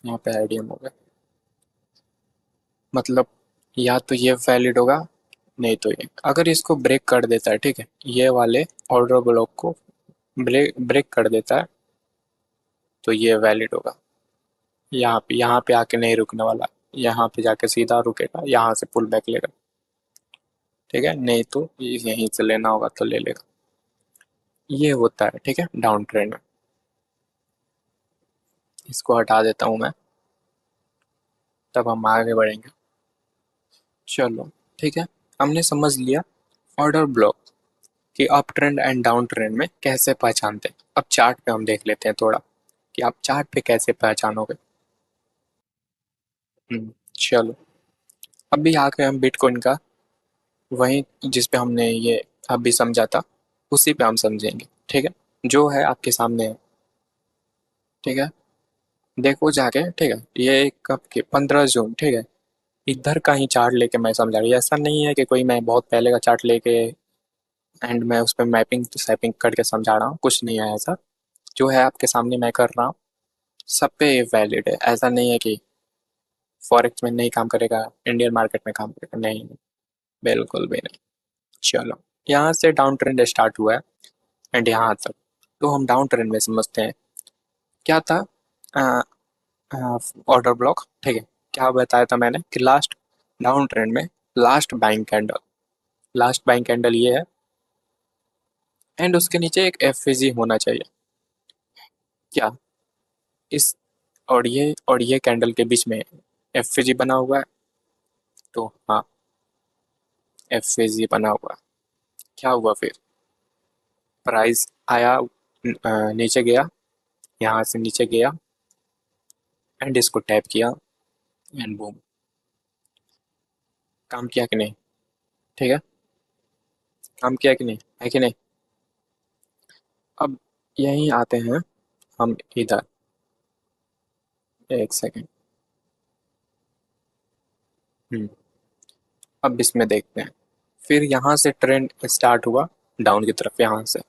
यहाँ पे आईडीएम हो गया, मतलब या तो ये वैलिड होगा, नहीं तो ये। अगर इसको ब्रेक कर देता है, ठीक है, ये वाले ऑर्डर ब्लॉक को ब्रेक ब्रेक कर देता है, तो ये वैलिड होगा। यहाँ पे आके नहीं रुकने वाला, यहाँ पे जाके सीधा रुकेगा, यहाँ से पुल बैक लेगा। ठीक है, नहीं तो यहीं से लेना होगा तो ले लेगा। ये होता है, ठीक है, डाउन ट्रेंड में। इसको हटा देता हूँ मैं, तब हम आगे बढ़ेंगे। चलो, ठीक है, हमने समझ लिया ऑर्डर ब्लॉक कि up trend and down trend में कैसे पहचानते हैं। अब चार्ट पे हम देख लेते हैं थोड़ा कि आप चार्ट पे कैसे पहचानोगे। चलो, अभी आके हम बिटकॉइन का वही, जिस पे हमने ये अभी समझा था, उसी पे हम समझेंगे। ठीक है, जो है आपके सामने है। ठीक है, देखो जाके। ठीक है, ये कब के 15 जून, ठीक है, इधर का ही चार्ट लेके मैं समझा रही हूँ। ऐसा नहीं है कि कोई मैं बहुत पहले का चार्ट लेके एंड मैं उस पर मैपिंग सैपिंग करके समझा रहा हूँ, कुछ नहीं है ऐसा। जो है आपके सामने मैं कर रहा हूँ, सब पे वैलिड है। ऐसा नहीं है कि फॉरेक्स में नहीं काम करेगा, इंडियन मार्केट में काम करेगा, नहीं, बिल्कुल भी नहीं। चलो, यहाँ से डाउन ट्रेंड स्टार्ट हुआ है एंड यहाँ तक, तो हम डाउन ट्रेंड में समझते हैं क्या था। ऑर्डर ब्लॉक, ठीक है, क्या बताया था मैंने कि लास्ट डाउन ट्रेंड में last buying candle, last buying candle ये है, एंड उसके नीचे एक एफ होना चाहिए। क्या इस और ये कैंडल के बीच में एफ बना हुआ है, तो हाँ, एफ बना हुआ है। क्या हुआ फिर? प्राइस आया, नीचे गया, यहाँ से नीचे गया, एंड इसको टैप किया, एंड बूम, काम किया कि नहीं? ठीक है, काम किया कि नहीं, है कि नहीं? अब यहीं आते हैं हम इधर, एक सेकेंड। अब इसमें देखते हैं, फिर यहाँ से ट्रेंड स्टार्ट हुआ डाउन की तरफ, यहाँ से।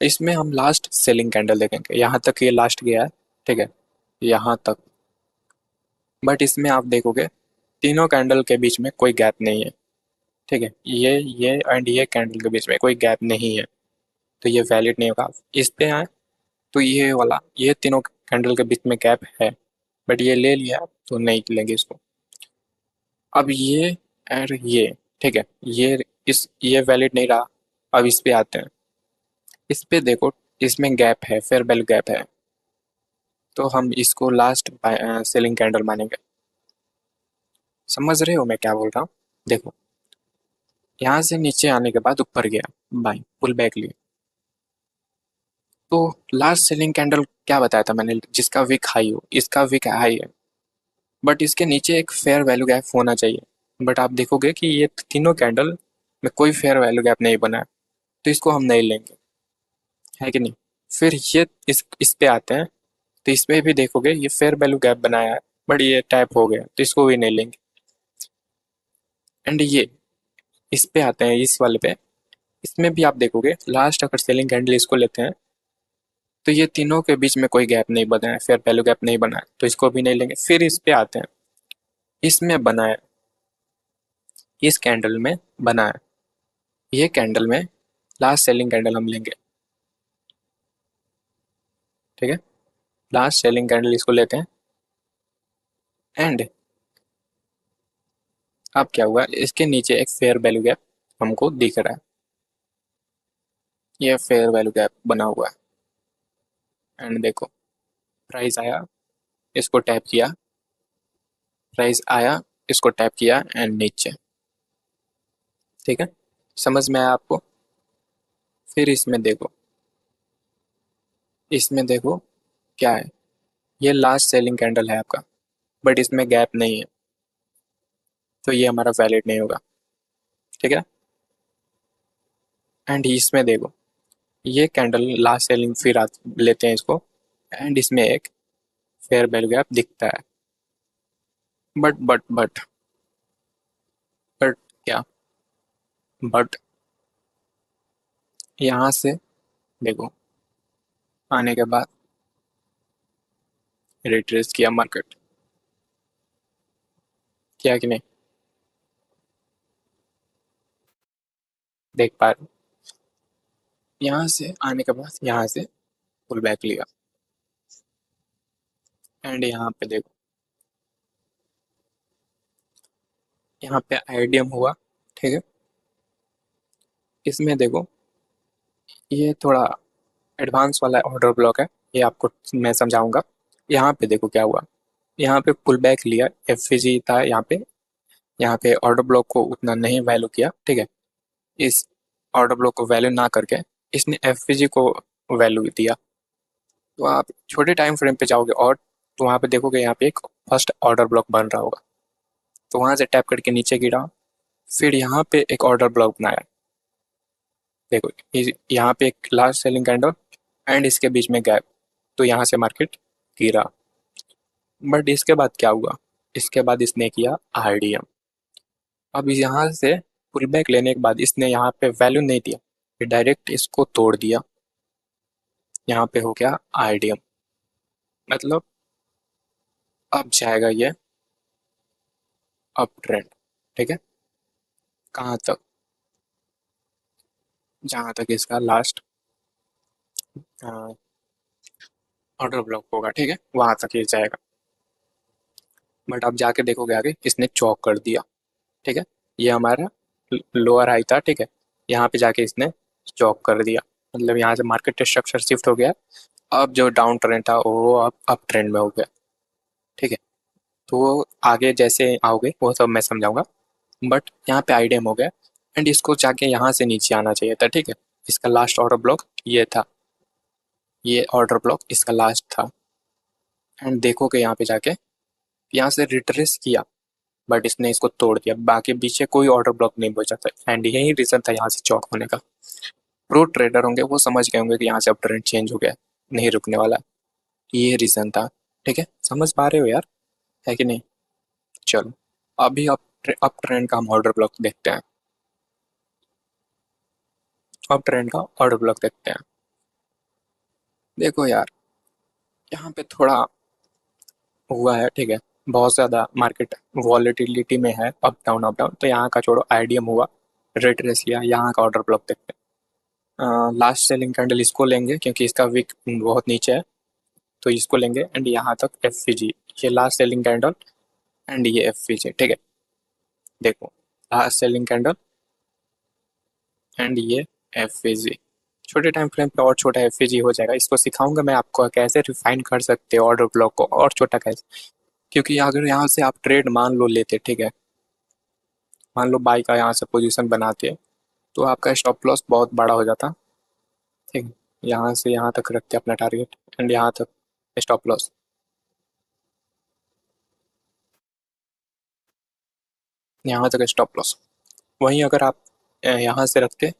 इसमें हम लास्ट सेलिंग कैंडल देखेंगे, यहाँ तक ये लास्ट गया है, ठीक है, यहाँ तक। बट इसमें आप देखोगे तीनों कैंडल के बीच में कोई गैप नहीं है। ठीक है, ये एंड ये कैंडल के बीच में कोई गैप नहीं है, तो ये वैलिड नहीं होगा। इस पे आए तो ये वाला, ये तीनों कैंडल के बीच में गैप है, बट ये ले लिया तो नहीं लेंगे इसको। अब ये और ये, ठीक है, ये वैलिड नहीं रहा। अब इस पे आते हैं, इस पे देखो, इसमें गैप है, फेयर वैल्यू गैप है, तो हम इसको लास्ट सेलिंग कैंडल मानेंगे। समझ रहे हो मैं क्या बोल रहा हूँ? देखो, यहाँ से नीचे आने के बाद ऊपर गया, बाई पुल बैक लिए, तो लास्ट सेलिंग कैंडल क्या बताया था मैंने, जिसका विक हाई हो, इसका विक हाई है, बट इसके नीचे एक फेयर वैल्यू गैप होना चाहिए। बट आप देखोगे कि ये तीनों कैंडल में कोई फेयर वैल्यू गैप नहीं बना है, तो इसको हम नहीं लेंगे। है कि नहीं। फिर ये इस पे आते हैं, तो इसमें भी देखोगे ये फेयर वैल्यू गैप बनाया है, बट ये टैप हो गया तो इसको भी नहीं लेंगे। एंड ये इस पे आते हैं, इस वाले पे, इसमें भी आप देखोगे लास्ट अगर सेलिंग कैंडल इसको लेते हैं तो ये तीनों के बीच में कोई गैप नहीं बना है, फेयर वैल्यू गैप नहीं बना है, तो इसको भी नहीं लेंगे। फिर इस पे आते हैं, इसमें बना है, इस कैंडल में बना है, ये कैंडल में लास्ट सेलिंग कैंडल हम लेंगे, ठीक है। लास्ट सेलिंग कैंडल इसको लेते हैं। एंड अब क्या हुआ, इसके नीचे एक फेयर वैल्यू गैप हमको दिख रहा है, ये फेयर वैल्यू गैप बना हुआ है। एंड देखो प्राइस आया, इसको टैप किया, प्राइस आया, इसको टैप किया एंड नीचे, ठीक है। समझ में आया आपको। फिर इसमें देखो, इसमें देखो क्या है, ये लास्ट सेलिंग कैंडल है आपका, बट इसमें गैप नहीं है, तो ये हमारा वैलिड नहीं होगा, ठीक है। एंड इसमें देखो, ये कैंडल लास्ट सेलिंग, फिर लेते हैं इसको, एंड इसमें एक फेयर वैल्यू गैप दिखता है, बट बट क्या, बट यहाँ से देखो आने के बाद रिट्रेस किया मार्केट, किया कि नहीं, देख पा रहे हो? यहाँ से आने के बाद यहाँ से पुल बैक लिया, एंड यहाँ पे देखो, यहाँ पे आईडीएम हुआ, ठीक है। इसमें देखो ये थोड़ा एडवांस वाला ऑर्डर ब्लॉक है, ये आपको मैं समझाऊंगा। यहाँ पे देखो क्या हुआ, यहाँ पे पुल बैक लिया, एफ था यहाँ पे, यहाँ पे ऑर्डर ब्लॉक को उतना नहीं वैल्यू किया, ठीक है। इस ऑर्डर ब्लॉक को वैल्यू ना करके इसने एफ को वैल्यू दिया। तो आप छोटे टाइम फ्रेम पे जाओगे और तो वहाँ पे देखोगे यहाँ पे एक फर्स्ट ऑर्डर ब्लॉक बन रहा होगा, तो वहाँ से टैप करके नीचे गिरा, फिर यहाँ पे एक ऑर्डर ब्लॉक बनाया, देखो यहाँ पे एक लास्ट सेलिंग कैंडल एंड इसके बीच में गैप, तो यहाँ से मार्केट गिरा। बट इसके बाद क्या हुआ, इसके बाद इसने किया आरडीएम। अब यहाँ से पुल बैक लेने के बाद इसने यहाँ पे वैल्यू नहीं दिया, ये डायरेक्ट इसको तोड़ दिया, यहाँ पे हो गया आरडीएम, मतलब अब जाएगा ये अप ट्रेंड, ठीक है। कहाँ तक, जहाँ तक इसका लास्ट ऑर्डर ब्लॉक होगा, ठीक है, वहां तक ये जाएगा। बट अब जाके देखोगे आगे इसने चौक कर दिया, ठीक है। ये हमारा लोअर हाई था, ठीक है, यहाँ पे जाके इसने चौक कर दिया, मतलब यहाँ से मार्केट स्ट्रक्चर शिफ्ट हो गया। अब जो डाउन ट्रेंड था वो अब अप ट्रेंड में हो गया, ठीक है। तो वो आगे जैसे आओगे वो सब मैं समझाऊंगा, बट यहाँ पे आईडीएम हो गया, एंड इसको जाके यहाँ से नीचे आना चाहिए था, ठीक है। इसका लास्ट ऑर्डर ब्लॉक ये था, ये ऑर्डर ब्लॉक इसका लास्ट था। एंड देखोगे यहाँ पे जाके यहाँ से रिट्रेस किया, बट इसने इसको तोड़ दिया, बाकी पीछे कोई ऑर्डर ब्लॉक नहीं बचा था, एंड यही रीजन था यहाँ से चौक होने का। प्रो ट्रेडर होंगे वो समझ गए होंगे कि यहाँ से अब ट्रेंड चेंज हो गया, नहीं रुकने वाला, ये रीजन था, ठीक है। समझ पा रहे हो यार, है कि नहीं। चलो अभी अब ट्रेंड का हम ऑर्डर ब्लॉक देखते हैं, अब ट्रेंड का ऑर्डर ब्लॉक देखते हैं। देखो यार यहाँ पे थोड़ा हुआ है, ठीक है, बहुत ज़्यादा मार्केट वॉलेटिलिटी में है, अप डाउन, तो यहाँ का छोड़ो, आईडीएम हुआ, रिट्रेस किया, यहाँ का ऑर्डर ब्लॉक देखते हैं। लास्ट सेलिंग कैंडल इसको लेंगे क्योंकि इसका विक बहुत नीचे है, तो इसको लेंगे, एंड यहाँ तक एफ ये लास्ट सेलिंग कैंडल, एंड ये एफ ठीक है। देखो लास्ट सेलिंग कैंडल एंड ये एफ छोटे टाइम फ्रेम पे और छोटा एफ हो जाएगा, इसको सिखाऊंगा मैं आपको कैसे रिफाइन कर सकते हो ऑर्डर ब्लॉक को और छोटा कैसे। क्योंकि अगर यहाँ से आप ट्रेड मान लो लेते, ठीक है, मान लो बाई का यहाँ से पोजीशन बनाते, तो आपका स्टॉप लॉस बहुत बड़ा हो जाता, ठीक है। यहाँ से यहाँ तक रखते अपना टारगेट, एंड यहाँ तक स्टॉप लॉस, यहाँ तक स्टॉप लॉस। वहीं अगर आप यहाँ से रखते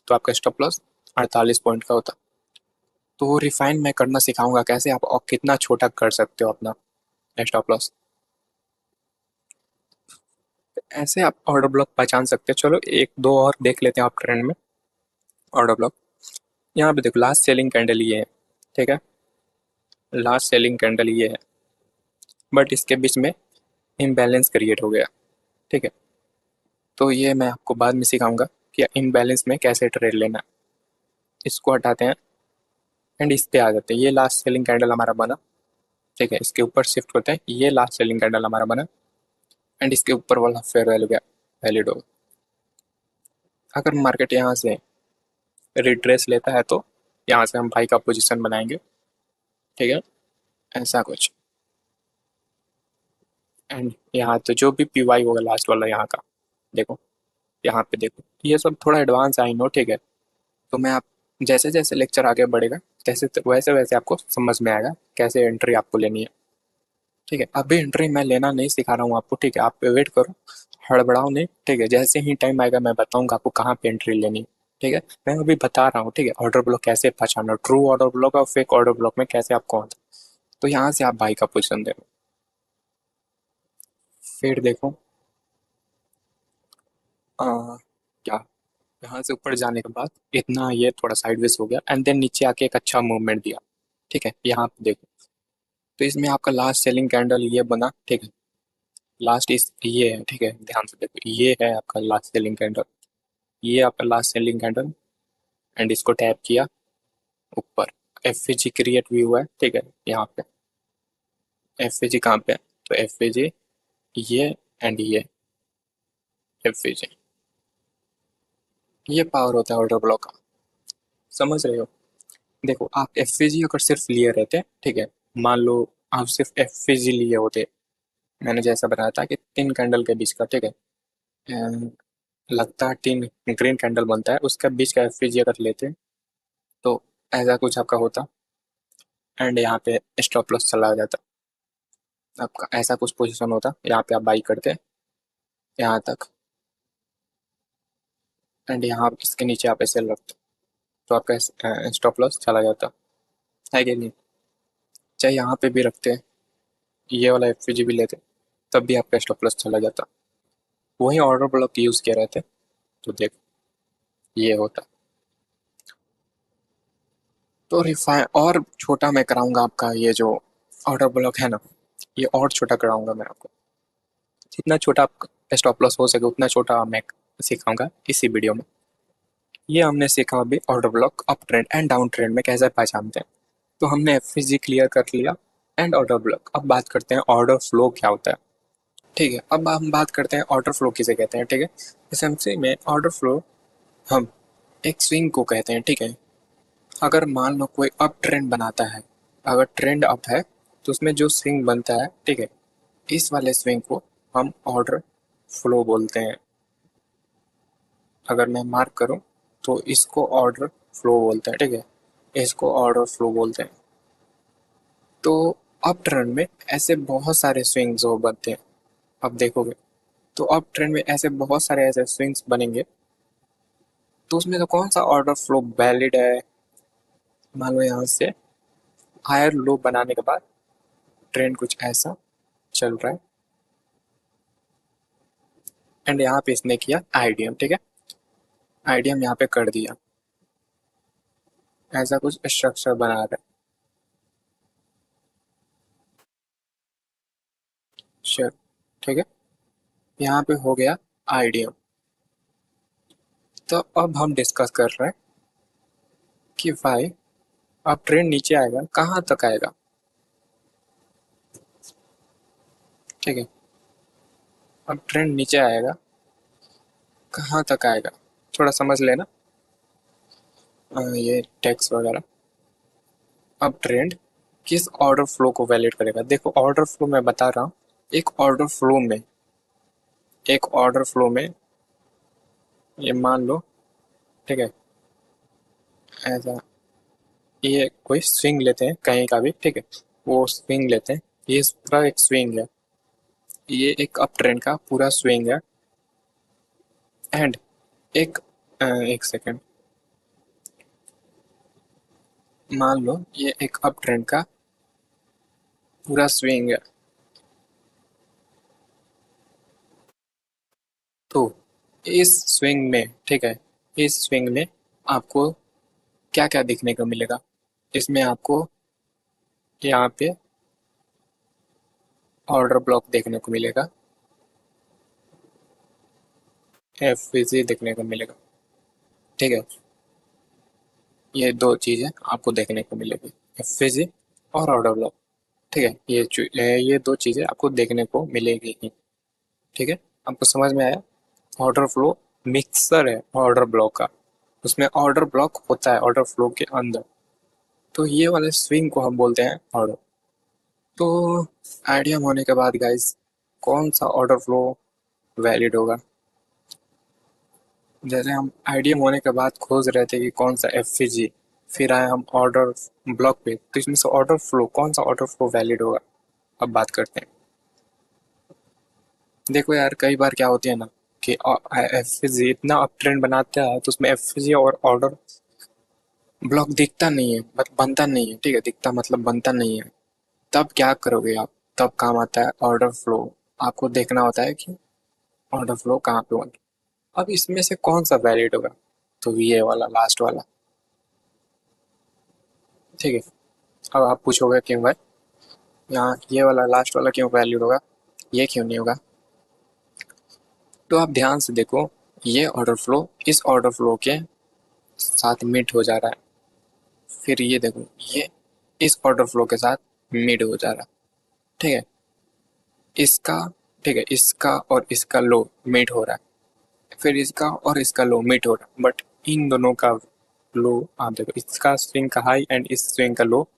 तो आपका स्टॉप लॉस 48 पॉइंट का होता, तो रिफाइन मैं करना सिखाऊंगा कैसे आप और कितना छोटा कर सकते हो अपना स्टॉप लॉस। ऐसे आप ऑर्डर ब्लॉक पहचान सकते हो। चलो एक दो और देख लेते हैं आप ट्रेंड में ऑर्डर ब्लॉक। यहाँ पे देखो लास्ट सेलिंग कैंडल ये है, ठीक है, लास्ट सेलिंग कैंडल ये है, बट इसके बीच में इम्बैलेंस क्रिएट हो गया, ठीक है। तो ये मैं आपको बाद में सिखाऊंगा कि इम्बैलेंस में कैसे ट्रेड लेना है। इसको हटाते हैं एंड इस पे आ जाते हैं। ये लास्ट सेलिंग कैंडल हमारा बना, ठीक है, इसके ऊपर शिफ्ट होते हैं। ये लास्ट सेलिंग कैंडल हमारा बना एंड इसके ऊपर वाला फेयर वैल्यू गया वैलिड होगा। अगर मार्केट यहाँ से रिट्रेस लेता है तो यहाँ से हम बाई का पोजीशन बनाएंगे, ठीक है, ऐसा कुछ। एंड यहाँ तो जो भी पी वाई होगा लास्ट वाला यहाँ का, देखो यहाँ पे देखो, ये सब थोड़ा एडवांस आई नो, ठीक है। तो मैं आप जैसे जैसे लेक्चर आगे बढ़ेगा तैसे वैसे वैसे आपको समझ में आएगा कैसे एंट्री आपको लेनी है, ठीक है। अभी एंट्री मैं लेना नहीं सिखा रहा हूँ आपको, ठीक है, आप वेट करो, हड़बड़ाओ नहीं, ठीक है। जैसे ही टाइम आएगा मैं बताऊंगा आपको कहाँ पे एंट्री लेनी है, ठीक है। मैं अभी बता रहा हूँ, ठीक है, ऑर्डर ब्लॉक कैसे पहचानना, ट्रू ऑर्डर ब्लॉक और फेक ऑर्डर ब्लॉक में कैसे आपको आता है। तो यहाँ से आप बाई का पोजिशन देखो, फिर देखो आ, क्या, यहाँ से ऊपर जाने के बाद इतना ये थोड़ा साइडवेज हो गया एंड देन नीचे आके एक अच्छा मूवमेंट दिया, ठीक है। यहाँ पे देखो, तो इसमें आपका लास्ट सेलिंग कैंडल ये बना, ठीक है, लास्ट इस ये है, ठीक है, ध्यान से देखो, ये है आपका लास्ट सेलिंग कैंडल, ये आपका लास्ट सेलिंग कैंडल एंड इसको टैप किया ऊपर, एफ जी क्रिएट भी हुआ है, ठीक है। यहाँ पे एफ जी कहाँ पे है, तो एफ जी ये एंड एफ जी, ये पावर होता है ऑर्डर ब्लॉक का, समझ रहे हो। देखो आप एफ जी अगर सिर्फ लिए रहते, ठीक है, मान लो आप सिर्फ एफ जी लिए होते, मैंने जैसा बताया था कि तीन कैंडल के बीच का, ठीक है, लगता है तीन ग्रीन कैंडल बनता है, उसका बीच का एफ जी अगर लेते तो ऐसा कुछ आपका होता एंड यहाँ पे स्टॉप लॉस चला जाता, आपका ऐसा कुछ पोजीशन होता, यहाँ पे आप बाई करते यहाँ तक एंड यहाँ इसके नीचे आप ऐसे रखते, तो आपका स्टॉप लॉस चला जाता है कि नहीं। चाहे यहाँ पे भी रखते ये वाला एफ भी लेते तब भी आपका स्टॉप लॉस चला जाता, वही ऑर्डर ब्लॉक यूज़ किए रहते। तो देख ये होता। तो रिफाइन और छोटा मैं कराऊंगा आपका ये जो ऑर्डर ब्लॉक है ना, ये और छोटा कराऊंगा मैं आपको, जितना छोटा आप स्टॉप लॉस हो सके उतना छोटा मैं सिखाऊंगा इसी वीडियो में। ये हमने सीखा अभी order block up trend and down trend में कैसे पहचानते हैं। तो हमने एफ क्लियर कर लिया एंड ऑर्डर ब्लॉक। अब बात करते हैं ऑर्डर फ्लो क्या होता है, ठीक है। अब हम बात करते हैं ऑर्डर फ्लो किसे कहते हैं, ठीक है। एसएमसी में ऑर्डर फ्लो हम एक स्विंग को कहते हैं, ठीक है। अगर मान लो कोई अप ट्रेंड बनाता है, अगर ट्रेंड अप है तो उसमें जो स्विंग बनता है, ठीक है, इस वाले स्विंग को हम ऑर्डर फ्लो बोलते हैं। अगर मैं मार्क करूं तो इसको ऑर्डर फ्लो बोलते हैं, ठीक है, इसको ऑर्डर फ्लो बोलते हैं। तो अप ट्रेंड में ऐसे बहुत सारे स्विंग्स हो बनते हैं, अब देखोगे तो अप ट्रेंड में ऐसे बहुत सारे ऐसे स्विंग्स बनेंगे। तो उसमें तो कौन सा ऑर्डर फ्लो वैलिड है, मान लो यहाँ से हायर लो बनाने के बाद ट्रेंड कुछ ऐसा चल रहा है एंड यहाँ पे इसने किया आईडीएम, ठीक है, आईडीएम यहाँ पे कर दिया, ऐसा कुछ स्ट्रक्चर बना रहा है, श्योर, ठीक है, यहाँ पे हो गया आईडीएम। तो अब हम डिस्कस कर रहे हैं कि भाई अब ट्रेंड नीचे आएगा कहाँ तक आएगा, ठीक है, अब ट्रेंड नीचे आएगा कहाँ तक आएगा, थोड़ा समझ लेना। ये टैक्स वगैरह, अब ट्रेंड किस ऑर्डर फ्लो को वैलिड करेगा। देखो ऑर्डर फ्लो मैं बता रहा हूँ, एक ऑर्डर फ्लो में, एक ऑर्डर फ्लो में ये मान लो, ठीक है, ऐसा ये कोई स्विंग लेते हैं कहीं का भी, ठीक है, वो स्विंग लेते हैं, ये पूरा एक स्विंग है, ये एक अप ट्रेंड का पूरा स्विंग है एंड एक एक सेकेंड, मान लो ये एक अप ट्रेंड का पूरा स्विंग है, तो इस स्विंग में, ठीक है, इस स्विंग में आपको क्या क्या देखने को मिलेगा? इसमें आपको यहाँ पे ऑर्डर ब्लॉक देखने को मिलेगा, एफवीजी देखने को मिलेगा, ठीक है। ये दो चीजें आपको देखने को मिलेगी, एफवीजी और ऑर्डर ब्लॉक, ठीक है। ये दो चीजें आपको देखने को मिलेगी ही, ठीक है। आपको समझ में आया? ऑर्डर फ्लो मिक्सर है ऑर्डर ब्लॉक का, उसमें ऑर्डर ब्लॉक होता है ऑर्डर फ्लो के अंदर, तो ये वाले स्विंग को हम बोलते हैं ऑर्डर। तो आइडिया होने के बाद गाइस, कौन सा ऑर्डर फ्लो वैलिड होगा? जैसे हम आइडिया होने के बाद खोज रहे थे कि कौन सा एफसीजी, फिर आए हम ऑर्डर ब्लॉक पे, तो इसमें से ऑर्डर फ्लो, कौन सा ऑर्डर फ्लो वैलिड होगा? अब बात करते हैं। देखो यार, कई बार क्या होती है ना कि एफसीजी इतना अप ट्रेंड बनाता है तो उसमें एफसीजी और ऑर्डर ब्लॉक दिखता नहीं है, मतलब बनता नहीं है, ठीक है, दिखता मतलब बनता नहीं है। तब क्या करोगे आप? तब काम आता है ऑर्डर फ्लो। आपको देखना होता है कि ऑर्डर फ्लो कहाँ पे होगा। अब इसमें से कौन सा वैलिड होगा? तो ये वाला लास्ट वाला, ठीक है। अब आप पूछोगे क्यों भाई, यहाँ ये वाला लास्ट वाला क्यों वैलिड होगा, ये क्यों नहीं होगा? तो आप ध्यान से देखो, ये ऑर्डर फ्लो इस ऑर्डर फ्लो के साथ मीट हो जा रहा है, फिर ये देखो, ये इस ऑर्डर फ्लो के साथ मीट हो जा रहा है, ठीक है। इसका, ठीक है, इसका और इसका लो मीट हो रहा है, फिर इसका और इसका लो मीट हो रहा है, बट इन दोनों का लो, आप देखो, इसका स्विंग का हाई एंड इस स्विंग का लो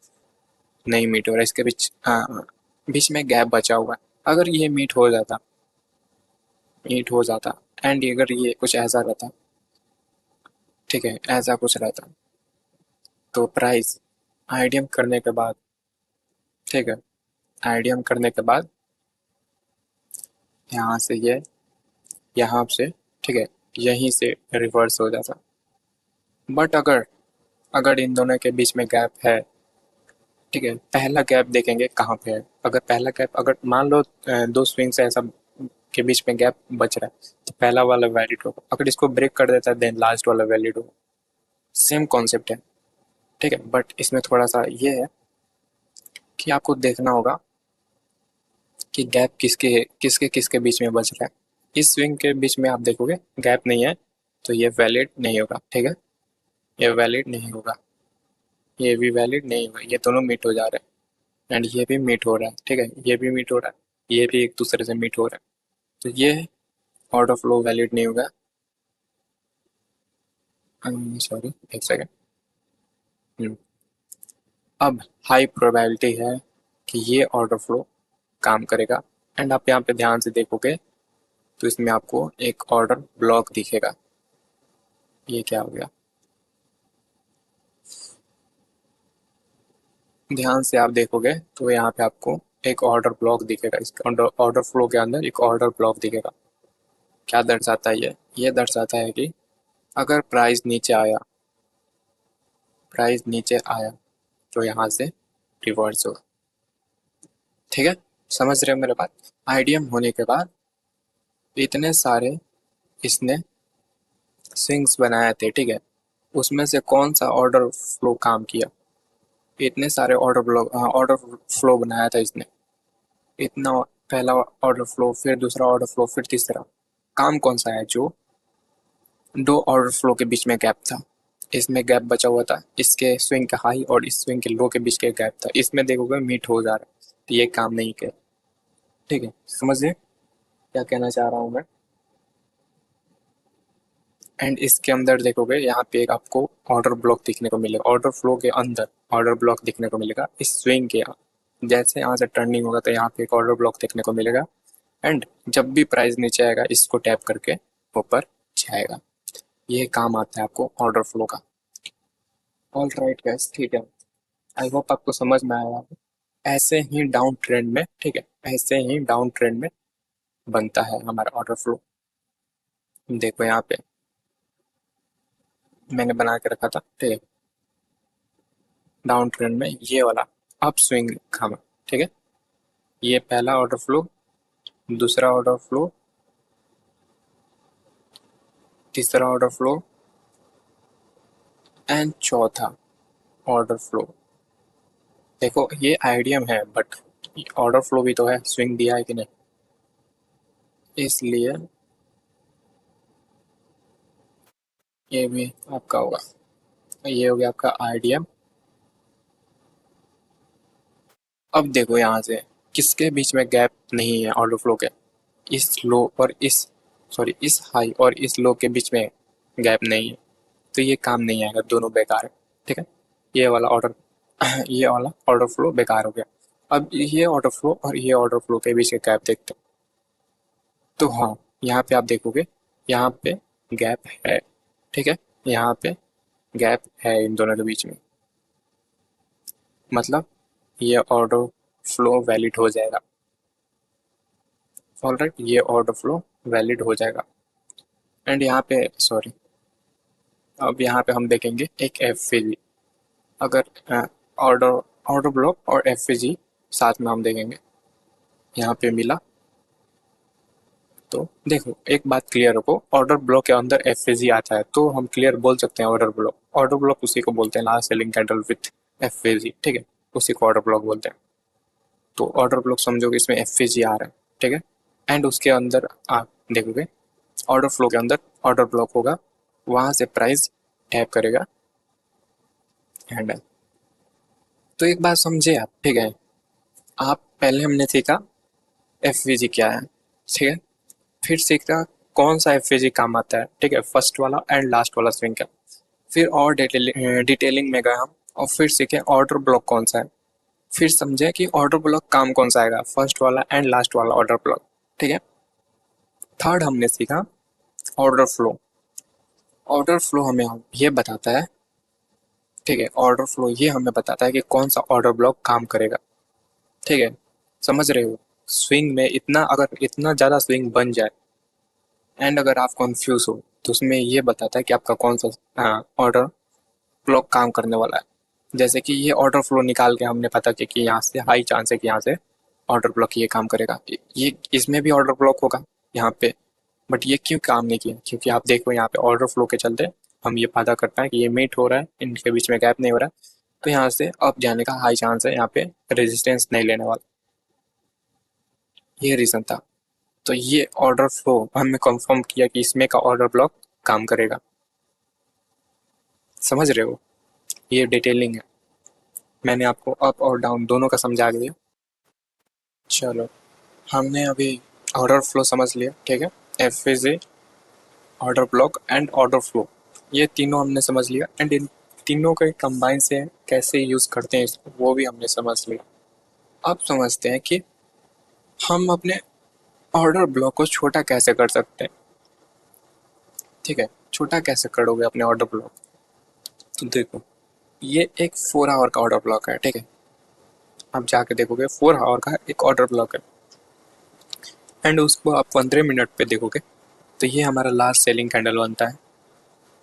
नहीं मीट हो रहा है, इसके बीच, हाँ, बीच में गैप बचा हुआ है। अगर ये मीट हो जाता एंड अगर ये कुछ ऐसा रहता, ठीक है, ऐसा कुछ रहता, तो प्राइस आईडीएम करने के बाद, ठीक है, आईडीएम करने के बाद यहाँ से ये, यहाँ से, ठीक है, यहीं से रिवर्स हो जाता। बट अगर अगर इन दोनों के बीच में गैप है, ठीक है, पहला गैप देखेंगे कहाँ पे है। अगर पहला गैप, अगर मान लो दो स्विंग से ऐसा के बीच में गैप बच रहा है, तो पहला वाला वैलिड होगा, अगर इसको ब्रेक कर देता है देन लास्ट वाला वैलिड होगा। सेम कॉन्सेप्ट है, ठीक है, बट इसमें थोड़ा सा ये है कि आपको देखना होगा कि गैप किसके किसके किसके बीच में बच रहा है। इस स्विंग के बीच में आप देखोगे गैप नहीं है, तो ये वैलिड नहीं होगा, ठीक है, ये वैलिड नहीं होगा, ये भी वैलिड नहीं होगा, ये दोनों मीट हो जा रहे हैं एंड ये भी मीट हो रहा है, ठीक है, ये भी मीट हो रहा है, ये भी एक दूसरे से मीट हो रहा है, तो ये ऑर्डर फ्लो वैलिड नहीं होगा। सॉरी, एक सेकेंड। अब हाई प्रोबेबिलिटी है कि ये ऑर्डर फ्लो काम करेगा, एंड आप यहाँ पे ध्यान से देखोगे तो इसमें आपको एक ऑर्डर ब्लॉक दिखेगा। ये क्या हो गया? ध्यान से आप देखोगे तो यहाँ पे आपको एक ऑर्डर ब्लॉक दिखेगा, इस ऑर्डर फ्लो के अंदर एक ऑर्डर ब्लॉक दिखेगा। क्या दर्शाता है ये दर्शाता है कि अगर प्राइस नीचे आया तो यहाँ से रिवर्स होगा, ठीक है। समझ रहे हो मेरे बात? आईडीएम होने के बाद इतने सारे इसने स्विंग्स बनाए थे, ठीक है, उसमें से कौन सा ऑर्डर फ्लो काम किया? इतने सारे ऑर्डर फ्लो बनाया था इसने, इतना, पहला ऑर्डर फ्लो, फिर दूसरा ऑर्डर फ्लो, फिर तीसरा, काम कौन सा है जो दो ऑर्डर फ्लो के बीच में गैप था? इसमें गैप बचा हुआ था, इसके स्विंग के हाई और इस स्विंग के लो के बीच के गैप था, इसमें देखोगे मीट हो जा रहा है, तो ये काम नहीं किया, ठीक है। समझिए क्या कहना चाह रहा हूँ मैं? एंड इसके अंदर देखोगे यहाँ पे एक आपको ऑर्डर ब्लॉक दिखने को मिलेगा, ऑर्डर फ्लो के अंदर ऑर्डर ब्लॉक दिखने को मिलेगा इस स्विंग के यहाँ। जैसे यहाँ से टर्निंग होगा तो यहाँ पे एक ऑर्डर ब्लॉक देखने को मिलेगा, एंड जब भी प्राइस नीचे आएगा इसको टैप करके ऊपर जाएगा। ये काम आता है आपको ऑर्डर फ्लो का। ऑल राइट गैस, ठीक है, आई होप आपको समझ में आया। ऐसे ही डाउन ट्रेंड में, ठीक है, ऐसे ही डाउन ट्रेंड में बनता है हमारा ऑर्डर फ्लो। देखो यहाँ पे मैंने बना के रखा था, ठीक है, डाउन ट्रेंड में ये वाला अप स्विंग खामा, ठीक है। ये पहला ऑर्डर फ्लो, दूसरा ऑर्डर फ्लो, तीसरा ऑर्डर फ्लो एंड चौथा ऑर्डर फ्लो। देखो ये आइडियम है बट ऑर्डर फ्लो भी तो है, स्विंग दिया है कि नहीं, इसलिए ये भी आपका होगा। ये हो गया आपका आइडियम। अब देखो यहाँ से किसके बीच में गैप नहीं है ऑर्डर फ्लो के, इस लो और इस, सॉरी इस हाई और इस लो के बीच में गैप नहीं है, तो ये काम नहीं आएगा, दोनों बेकार है, ठीक है। ये वाला ऑर्डर ये वाला ऑर्डर फ्लो बेकार हो गया। अब ये ऑर्डर फ्लो और ये ऑर्डर फ्लो के बीच के गैप देखते हैं। तो हाँ, यहाँ पे आप देखोगे, यहाँ पे गैप है, ठीक है। यहाँ पे गैप है इन दोनों के बीच में, मतलब ये ऑर्डर फ्लो वैलिड हो जाएगा। ऑलराइट, ये ऑर्डर फ्लो वैलिड हो जाएगा। एंड यहाँ पे सॉरी, अब यहाँ पे हम देखेंगे एक एफ अगर ऑर्डर ऑर्डर ब्लॉक और एफ साथ में हम देखेंगे, यहाँ पे मिला। तो देखो एक बात क्लियर रखो, ऑर्डर ब्लॉक के अंदर एफ आता है तो हम क्लियर बोल सकते हैं ऑर्डर ब्लॉक उसी को बोलते हैं, last selling candle with F, ठीक है, उसी को ऑर्डर ब्लॉक बोलते हैं। तो ऑर्डर ब्लॉक समझोगे इसमें एफ आ रहा है, ठीक है। एंड उसके अंदर आप देखोगे ऑर्डर फ्लो के अंदर ऑर्डर ब्लॉक होगा, वहां से प्राइस टैप करेगा हैंडल। तो एक बात समझे आप, ठीक है। आप पहले हमने सीखा एफ क्या है, ठीक है। फिर सीखा कौन सा एफ काम आता है, ठीक है, फर्स्ट वाला एंड लास्ट वाला स्विंग का। फिर और डिटेलिंग में गए हम और फिर सीखे ऑर्डर ब्लॉक कौन सा है। फिर समझे कि ऑर्डर ब्लॉक काम कौन सा आएगा, फर्स्ट वाला एंड लास्ट वाला ऑर्डर ब्लॉक, ठीक है। थर्ड हमने सीखा ऑर्डर फ्लो। ऑर्डर फ्लो हमें ये बताता है, ठीक है, ऑर्डर फ्लो ये हमें बताता है कि कौन सा ऑर्डर ब्लॉक काम करेगा, ठीक है। समझ रहे हो, स्विंग में इतना अगर इतना ज़्यादा स्विंग बन जाए एंड अगर आप कंफ्यूज हो तो उसमें ये बताता है कि आपका कौन सा ऑर्डर ब्लॉक काम करने वाला है। जैसे कि ये ऑर्डर फ्लो निकाल के हमने पता किया कि यहाँ से हाई चांस है कि यहाँ से ऑर्डर ब्लॉक ये काम करेगा, ये इसमें भी ऑर्डर ब्लॉक होगा यहाँ पे। बट ये क्यों काम नहीं किया, क्योंकि आप देखो यहाँ पे ऑर्डर फ्लो के चलते हम ये पता करते हैं कि ये मीट हो रहा है, इनके बीच में गैप नहीं हो रहा है, तो यहाँ से अप जाने का हाई चांस है, यहाँ पे रेजिस्टेंस नहीं लेने वाला, ये रीज़न था। तो ये ऑर्डर फ्लो हमने कंफर्म किया कि इसमें का ऑर्डर ब्लॉक काम करेगा। समझ रहे हो, ये डिटेलिंग है, मैंने आपको अप और डाउन दोनों का समझा दिया। चलो, हमने अभी ऑर्डर फ्लो समझ लिया, ठीक है। F order block and order flow, ये तीनों हमने समझ लिया। एंड इन तीनों के कंबाइन से कैसे यूज़ करते हैं इसको वो भी हमने समझ लिया। अब समझते हैं कि हम अपने ऑर्डर ब्लॉक को छोटा कैसे कर सकते हैं, ठीक है। छोटा कैसे करोगे अपने ऑर्डर ब्लॉक, तो देखो ये एक 4 आवर का ऑर्डर ब्लॉक है, ठीक है। आप जाके देखोगे 4 आवर का एक ऑर्डर ब्लॉक है एंड उसको आप 15 मिनट पे देखोगे तो ये हमारा लास्ट सेलिंग कैंडल बनता है,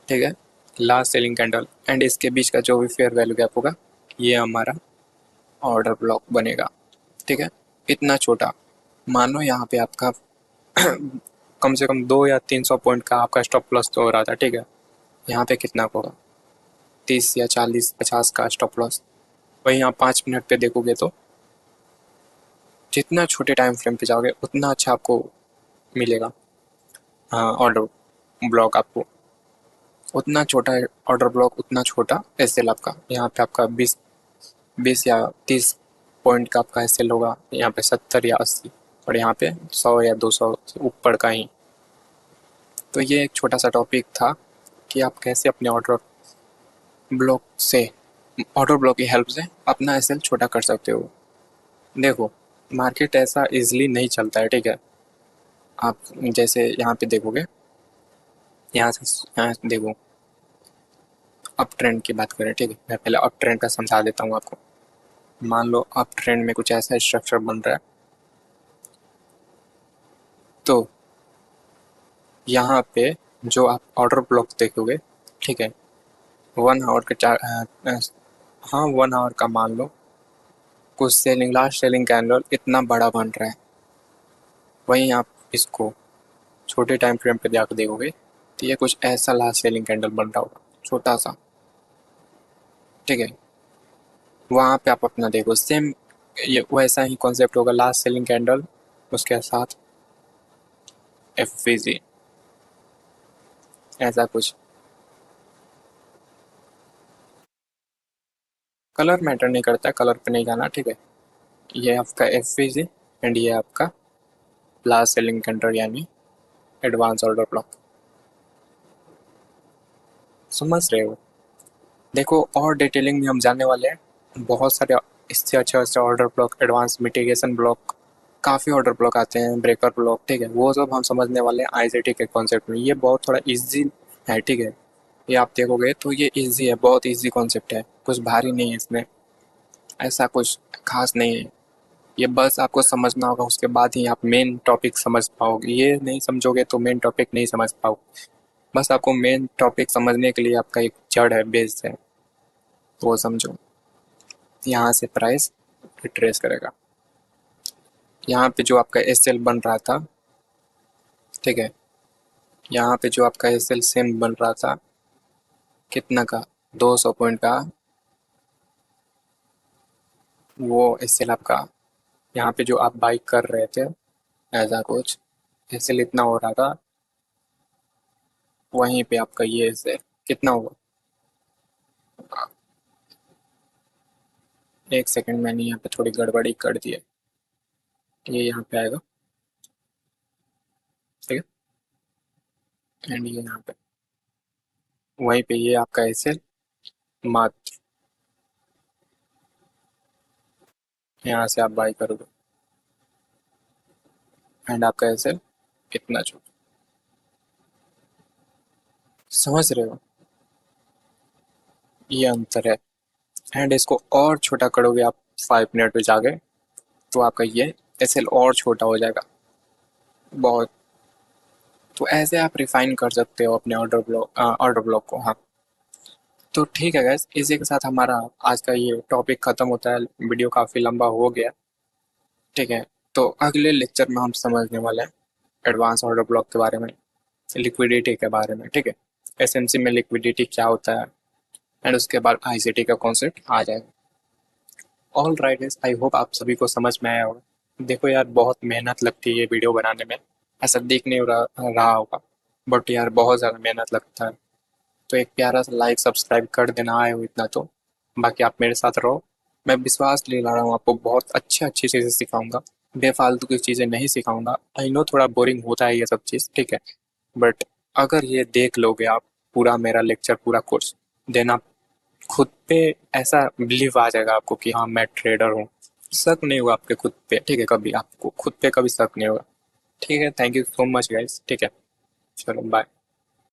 ठीक है। लास्ट सेलिंग कैंडल एंड इसके बीच का जो भी फेयर वैल्यू गैप होगा ये हमारा ऑर्डर ब्लॉक बनेगा, ठीक है। इतना छोटा, मानो यहाँ पे आपका कम से कम 200 या 300 पॉइंट का आपका स्टॉप लॉस तो हो रहा था, ठीक है। यहाँ पे कितना का होगा, 30 या 40 50 का स्टॉप लॉस। वहीं आप 5 मिनट पे देखोगे तो जितना छोटे टाइम फ्रेम पे जाओगे उतना अच्छा आपको मिलेगा, हाँ, ऑर्डर ब्लॉक आपको उतना छोटा ऑर्डर ब्लॉक, उतना छोटा एस एल आपका। यहाँ पे आपका 20 या 30 पॉइंट का आपका एस एल होगा, यहाँ पे 70 या 80, और यहाँ पे 100 या 200 से ऊपर का ही। तो ये एक छोटा सा टॉपिक था कि आप कैसे अपने ब्लॉक से ऑर्डर ब्लॉक की हेल्प से अपना एस एल छोटा कर सकते हो। देखो मार्केट ऐसा इजीली नहीं चलता है, ठीक है। आप जैसे यहाँ पे देखोगे, यहाँ से देखो अप ट्रेंड की बात करें, ठीक है, मैं पहले अप ट्रेंड का समझा देता हूँ आपको। मान लो अप ट्रेंड में कुछ ऐसा स्ट्रक्चर बन रहा है, तो यहाँ पे जो आप ऑर्डर ब्लॉक देखोगे, ठीक है, 1 आवर के हाँ 1 आवर का मान लो, कुछ सेलिंग लास्ट सेलिंग कैंडल इतना बड़ा बन रहा है, वहीं आप इसको छोटे टाइम फ्रेम पे जाकर देखोगे तो ये कुछ ऐसा लास्ट सेलिंग कैंडल बन रहा होगा, छोटा सा। ठीक है, वहाँ पे आप अपना देखो सेम ये वैसा ही कॉन्सेप्ट होगा, लास्ट सेलिंग कैंडल उसके साथ एफ ऐसा कुछ। कलर मैटर नहीं करता, कलर पे नहीं जाना। ठीक है, ये आपका एफ एंड ये आपका लास्ट सेलिंग कैंडल यानी एडवांस ऑर्डर ब्लॉक। समझ रहे हो? देखो और डिटेलिंग में हम जानने वाले हैं, बहुत सारे इससे अच्छा अच्छा order block, advance mitigation block, काफ़ी ऑर्डर ब्लॉक आते हैं, ब्रेकर ब्लॉक। ठीक है, वो सब हम समझने वाले हैं आईसीटी के कॉन्सेप्ट में। ये बहुत थोड़ा इजी है। ठीक है, ये आप देखोगे तो ये इजी है, बहुत इजी कॉन्सेप्ट है, कुछ भारी नहीं है इसमें, ऐसा कुछ खास नहीं है। ये बस आपको समझना होगा, उसके बाद ही आप मेन टॉपिक समझ पाओगे। ये नहीं समझोगे तो मेन टॉपिक नहीं समझ पाओगे। बस आपको मेन टॉपिक समझने के लिए आपका एक जड़ है, बेस है, वो समझो। यहाँ से प्राइस ट्रेस करेगा। यहाँ पे जो आपका एस एल बन रहा था, ठीक है, यहाँ पे जो आपका एस एल सेम बन रहा था, कितना का, 200 पॉइंट का, वो एस एल आपका यहाँ पे जो आप बाई कर रहे थे, ऐसा कुछ एस एल इतना हो रहा था, वहीं पे आपका ये एस एल कितना हुआ। एक सेकंड, मैंने यहाँ पे थोड़ी गड़बड़ी कर दी है, ये यहाँ पे आएगा। ठीक है, एंड ये यहाँ पे, वहीं पे ये आपका एस एल मात्र, यहाँ से आप बाई करोगे एंड आपका एस एल कितना जो, समझ रहे हो? ये अंतर है। एंड इसको और छोटा करोगे आप 5 मिनट में जाके, तो आपका ये एस एल और छोटा हो जाएगा बहुत। तो ऐसे आप रिफाइन कर सकते हो अपने ऑर्डर ब्लॉक को। हाँ, तो ठीक है गैस, इसी के साथ हमारा आज का ये टॉपिक खत्म होता है, वीडियो काफ़ी लंबा हो गया। ठीक है, तो अगले लेक्चर में हम समझने वाले हैं एडवांस ऑर्डर ब्लॉक के बारे में, लिक्विडिटी के बारे में। ठीक है, एसएमसी में लिक्विडिटी क्या होता है, एंड उसके बाद आईसीटी का कॉन्सेप्ट आ जाएगा। All right guys, I hope आप सभी को समझ में आया होगा। देखो यार, बहुत मेहनत लगती है ये वीडियो बनाने में, ऐसा दिख नहीं रहा होगा, बट यार बहुत ज़्यादा मेहनत लगता है। तो एक प्यारा सा लाइक सब्सक्राइब कर देना आए हो इतना तो, बाकी आप मेरे साथ रहो। मैं विश्वास दिला रहा हूँ आपको, बहुत अच्छी अच्छी चीज़ें सिखाऊंगा, बेफालतू की चीज़ें नहीं सिखाऊंगा। आई नो थोड़ा बोरिंग होता है ये सब चीज़, ठीक है, बट अगर ये देख लोगे आप पूरा मेरा लेक्चर, पूरा कोर्स, देन आप खुद पे ऐसा बिलीव आ जाएगा आपको कि हाँ मैं ट्रेडर हूँ। शक नहीं होगा आपके खुद पे। ठीक है, कभी आपको खुद पे कभी शक नहीं होगा। ठीक है, thank you so much guys. ठीक है, चलो बाय।